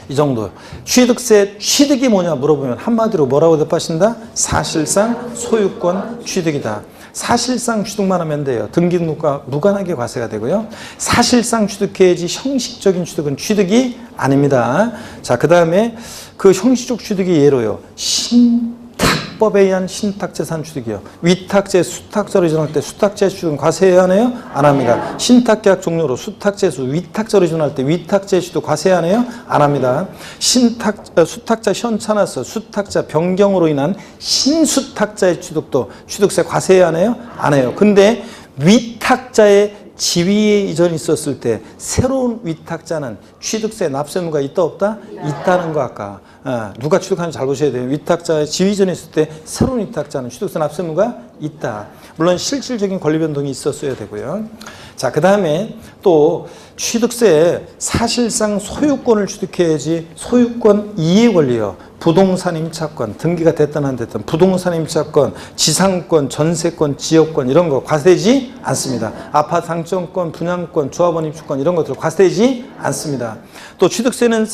이 정도. 취득세, 취득이 뭐냐 물어보면 한마디로 뭐라고 대답하신다? 사실상 소유권 취득이다. 사실상 취득만 하면 돼요. 등기등록과 무관하게 과세가 되고요. 사실상 취득해야지 형식적인 취득은 취득이 아닙니다. 자, 그 다음에 그 형식적 취득이 예로요. 신탁법에 의한 신탁재산 취득이요. 위탁재, 수탁자로 이전할 때 수탁재 취득은 과세해야 하나요? 안 합니다. 신탁계약 종료로 수탁재수, 위탁자로 이전할 때 위탁재 취득 과세해야 하나요? 안 합니다. 수탁자 현차나서 수탁자 변경으로 인한 신수탁자의 취득도 취득세 과세해야 하나요? 안 해요. 근데 위탁자의 지위에 이전이 있었을 때 새로운 위탁자는 취득세 납세 의무가 있다 없다? 있다는 거 아까 누가 취득하는지 잘 보셔야 돼요. 위탁자의 지위 이전이 있을 때 새로운 위탁자는 취득세 납세 의무가 있다. 물론 실질적인 권리 변동이 있었어야 되고요. 자, 그 다음에 또 취득세에 사실상 소유권을 취득해야지 소유권 이해 권리요. 부동산 임차권, 등기가 됐든 안 됐든 부동산 임차권, 지상권, 전세권, 지역권 이런 거 과세되지 않습니다. 아파트 상권권, 분양권, 조합원 입주권 이런 것들 과세되지 않습니다. 또 취득세는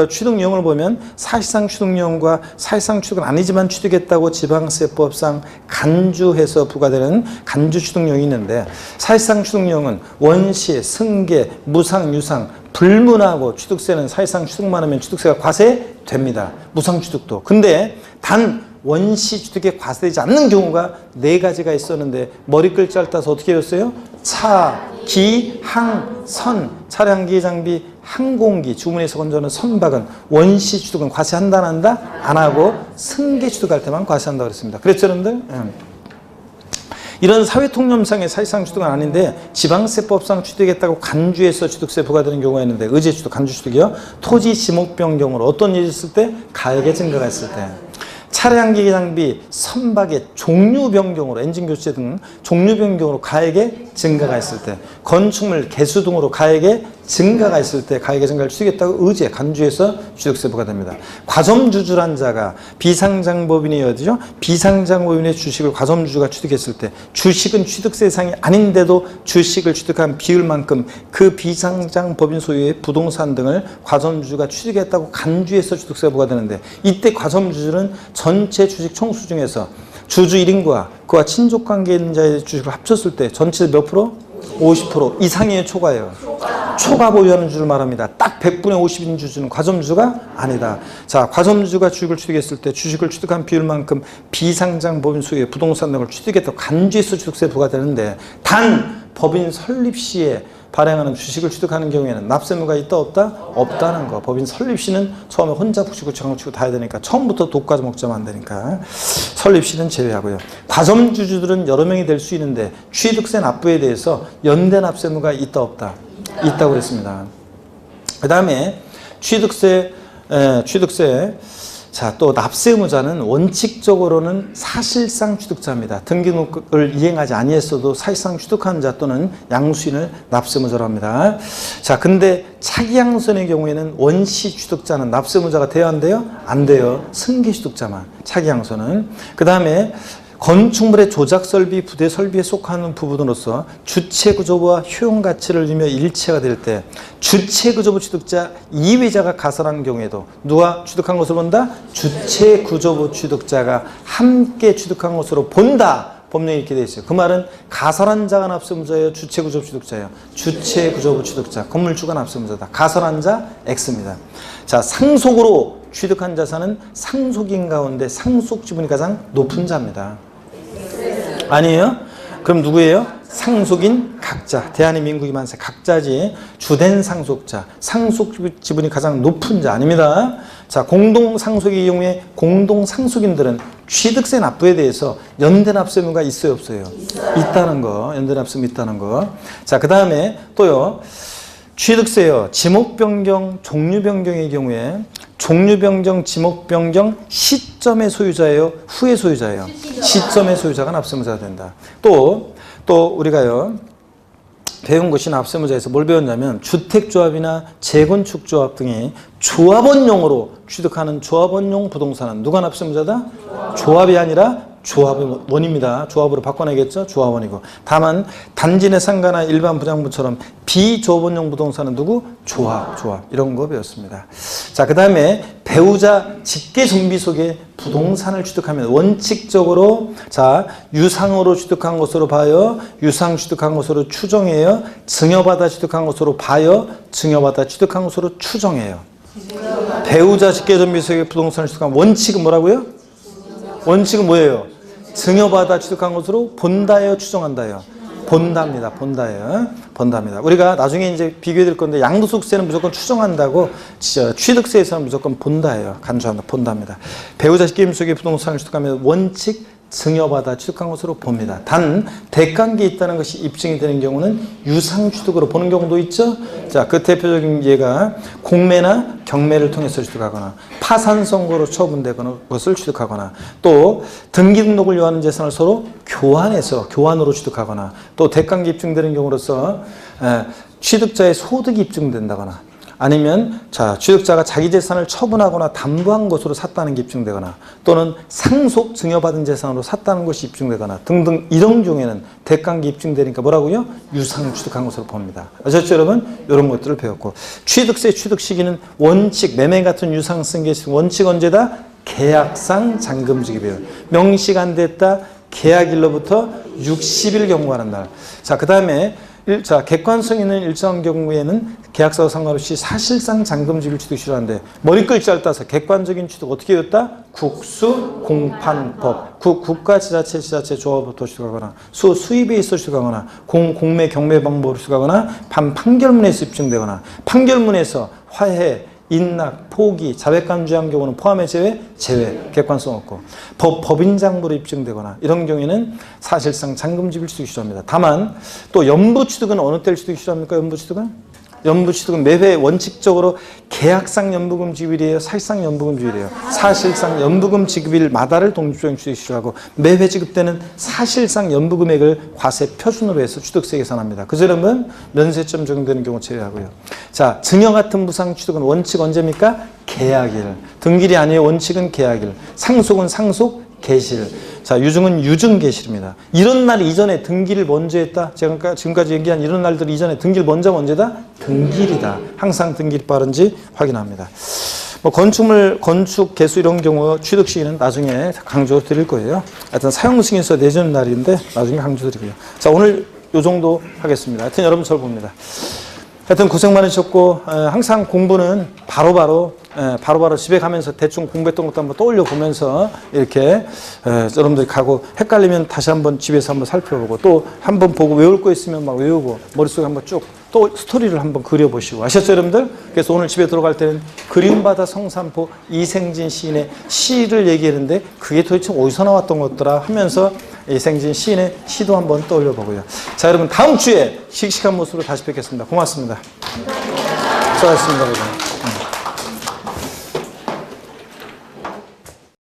취득령을 보면 사실상 취득령과 사실상 취득은 아니지만 취득했다고 지방세법상 간주해서 부과되는 간주 취득령이 있는데 사실상 취득령은 원시, 승계, 무상, 유상 불문하고 취득세는 사실상 취득만 하면 취득세가 과세됩니다. 무상취득도. 근데 단 원시 취득에 과세되지 않는 경우가 4가지가 있었는데 머리 글자를 따서 어떻게 했어요? 차, 기, 항, 선, 차량기, 장비, 항공기, 주문에서 건조하는 선박은 원시 취득은 과세한다 안 한다? 안 하고 승계 취득할 때만 과세한다고 그랬습니다. 그랬죠 여러분들? 이런 사회통념상의 사실상 취득은 아닌데 지방세법상 취득했다고 간주해서 취득세 부과되는 경우가 있는데 의제 취득, 간주 취득이요. 토지 지목 변경으로 어떤 일이 있을 때? 가액의 증가가 있을 때. 차량기기 장비, 선박의 종류 변경으로 엔진 교체 등 종류 변경으로 가액의 증가가 있을 때, 건축물 개수 등으로 가액의 증가가 있을 때 가액의 증가를 취득했다고 의제, 간주해서 취득세 부과됩니다. 과점주주란 자가 비상장법인이 어디죠? 비상장법인의 주식을 과점주주가 취득했을 때 주식은 취득세 대상이 아닌데도 주식을 취득한 비율만큼 그 비상장법인 소유의 부동산 등을 과점주주가 취득했다고 간주해서 취득세가 부과되는데 이때 과점주주는 전체 주식 총수 중에서 주주 1인과 그와 친족관계 있는 자의 주식을 합쳤을 때 전체 몇 프로? 50% 이상의 초과예요. 초과 보유하는 주를 말합니다. 딱 100분의 50인 주주는 과점주주가 아니다. 자, 과점주주가 주식을 취득했을 때 주식을 취득한 비율만큼 비상장 법인 소유의 부동산 등을 취득했다고 간주해서 취득세 부과되는데 단 법인 설립 시에 발행하는 주식을 취득하는 경우에는 납세 의무가 있다 없다? 없다는 거. 법인 설립 시는 처음에 혼자 붙이고 장치고 다 해야 되니까 처음부터 독과점 먹자면 안 되니까 설립 시는 제외하고요. 과점주주들은 여러 명이 될 수 있는데 취득세 납부에 대해서 연대 납세 의무가 있다 없다? 있다고 그랬습니다. 그 다음에 취득세 자, 또 납세 의무자는 원칙적으로는 사실상 취득자입니다. 등기등록을 이행하지 아니했어도 사실상 취득한 자 또는 양수인을 납세 의무자로 합니다. 자, 근데 차기 양수인의 경우에는 원시 취득자는 납세 의무자가 돼야 한대요? 안 돼요. 승계 취득자만. 차기 양수는. 그 다음에 건축물의 조작 설비, 부대 설비에 속하는 부분으로서 주체 구조부와 효용 가치를 이루며 일체가 될 때 주체 구조부 취득자 이외자가 가설하는 경우에도 누가 취득한 것을 본다? 주체 구조부 취득자가 함께 취득한 것으로 본다. 법령에 이렇게 되어 있어요. 그 말은 가설한 자가 납세 의무자예요? 주체 구조부 취득자예요? 주체 구조부 취득자. 건물주가 납세 의무자다. 가설한 자 X입니다. 자, 상속으로 취득한 자산은 상속인 가운데 상속 지분이 가장 높은 자입니다. 아니에요? 그럼 누구예요? 상속인 각자. 대한민국이 만세 각자지. 주된 상속자. 상속 지분이 가장 높은 자 아닙니다. 자, 공동상속의 경우에 공동상속인들은 취득세 납부에 대해서 연대 납세 의무가 있어요, 없어요? 있다는 거. 연대 납세 의무 있다는 거. 자, 그 다음에 또요. 취득세요. 지목 변경, 종류 변경의 경우에 종류 변경, 지목 변경 시점의 소유자예요? 후의 소유자예요? 시점의 소유자가 납세무자가 된다. 또 우리가요. 배운 것이 납세무자에서 뭘 배웠냐면 주택조합이나 재건축조합 등이 조합원용으로 취득하는 조합원용 부동산은 누가 납세무자다? 조합이 아니라 조합의 원입니다. 조합으로 바꿔내겠죠? 조합원이고. 다만 단지 내 상가나 일반 부장부처럼 비조합원용 부동산은 누구? 조합. 이런 거 배웠습니다. 자, 그 다음에 배우자 직계 정비 속에 부동산을 취득하면 원칙적으로 자 유상으로 취득한 것으로 봐요. 유상 취득한 것으로 추정해요. 증여받아 취득한 것으로 봐요. 증여받아 취득한 것으로 추정해요. 배우자 직계 정비 속에 부동산을 취득한 원칙은 뭐라고요? 원칙은 뭐예요? 증여받아 취득한 것으로 본다예요, 추정한다예요? 본답니다. 본답니다. 우리가 나중에 이제 비교해 드릴 건데 양도소득세는 무조건 추정한다고 취득세에서는 무조건 본다예요. 간주한다. 본답니다. 배우자 직계 속에 부동산을 취득하면 원칙 증여받아 취득한 것으로 봅니다. 단 대가관계 있다는 것이 입증이 되는 경우는 유상 취득으로 보는 경우도 있죠. 자, 그 대표적인 예가 공매나 경매를 통해서 취득하거나 파산 선고로 처분되거나 것을 취득하거나 또 등기 등록을 요하는 재산을 서로 교환으로 취득하거나 또 대가관계 입증되는 경우로서 취득자의 소득이 입증된다거나 아니면 자 취득자가 자기 재산을 처분하거나 담보한 것으로 샀다는 게 입증되거나 또는 상속 증여받은 재산으로 샀다는 것이 입증되거나 등등 이런 경우에는 대가관계 입증되니까 뭐라고요? 유상 취득한 것으로 봅니다. 아셨죠 여러분? 이런 것들을 배웠고 취득세 취득 시기는 원칙 매매 같은 유상 승계 원칙 언제다? 계약상 잔금 지급이에요. 명시가 안 됐다. 계약일로부터 60일 경과하는 날. 자, 그 다음에 객관성 있는 일정한 경우에는 계약서와 상관없이 사실상 잔금지급을 취득 싫어하는데 머리 글자를 따서 객관적인 취득 어떻게 되었다? 국수, 공판법, 국가, 지자체, 조합부터 취득하거나 수입에 있어 취득하거나 공매, 경매 방법으로 취득하거나 판결문에서 입증되거나 판결문에서 화해, 인락, 포기, 자백간주한 경우는 포함의 제외, 객관성 없고 법인장부로 입증되거나 이런 경우에는 사실상 잔금지급을 취득이 싫어합니다. 다만 또 연부취득은 어느 때를 취득이 싫어합니까? 연부취득은 매회 원칙적으로 계약상 연부금 지급일이에요. 사실상 연부금 지급일이에요. 사실상 연부금 지급일마다를 독립적인 취득이 싫어하고 매회 지급되는 사실상 연부금액을 과세 표준으로 해서 취득세 계산합니다. 그 점은 면세점 적용되는 경우 제외하고요. 자, 증여 같은 무상 취득은 원칙 언제입니까? 계약일. 등기일이 아니에요. 원칙은 계약일. 상속은 상속, 개실. 자, 유증은 유증 개실입니다. 이런 날 이전에 등기를 먼저 했다. 제가 지금까지 얘기한 이런 날들 이전에 등기를 먼저 언제다? 등기일이다. 항상 등기일 빠른지 확인합니다. 건축 개수 이런 경우 취득 시기는 나중에 강조 드릴 거예요. 하여튼 사용 승인서 내주는 날인데 나중에 강조 드리고요. 자, 오늘 요 정도 하겠습니다. 하여튼 여러분 절 봅니다. 하여튼 고생 많으셨고 항상 공부는 바로바로 집에 가면서 대충 공부했던 것도 한번 떠올려 보면서 이렇게 여러분들이 가고 헷갈리면 다시 한번 집에서 한번 살펴보고 또 한번 보고 외울 거 있으면 막 외우고 머릿속에 한번 쭉 또 스토리를 한번 그려보시고 아셨죠 여러분들? 그래서 오늘 집에 들어갈 때는 그림바다 성산포 이생진 시인의 시를 얘기했는데 그게 도대체 어디서 나왔던 것더라 하면서 이생진 시인의 시도 한번 떠올려 보고요. 자 여러분 다음 주에 씩씩한 모습으로 다시 뵙겠습니다. 고맙습니다. 수고하셨습니다 여러분.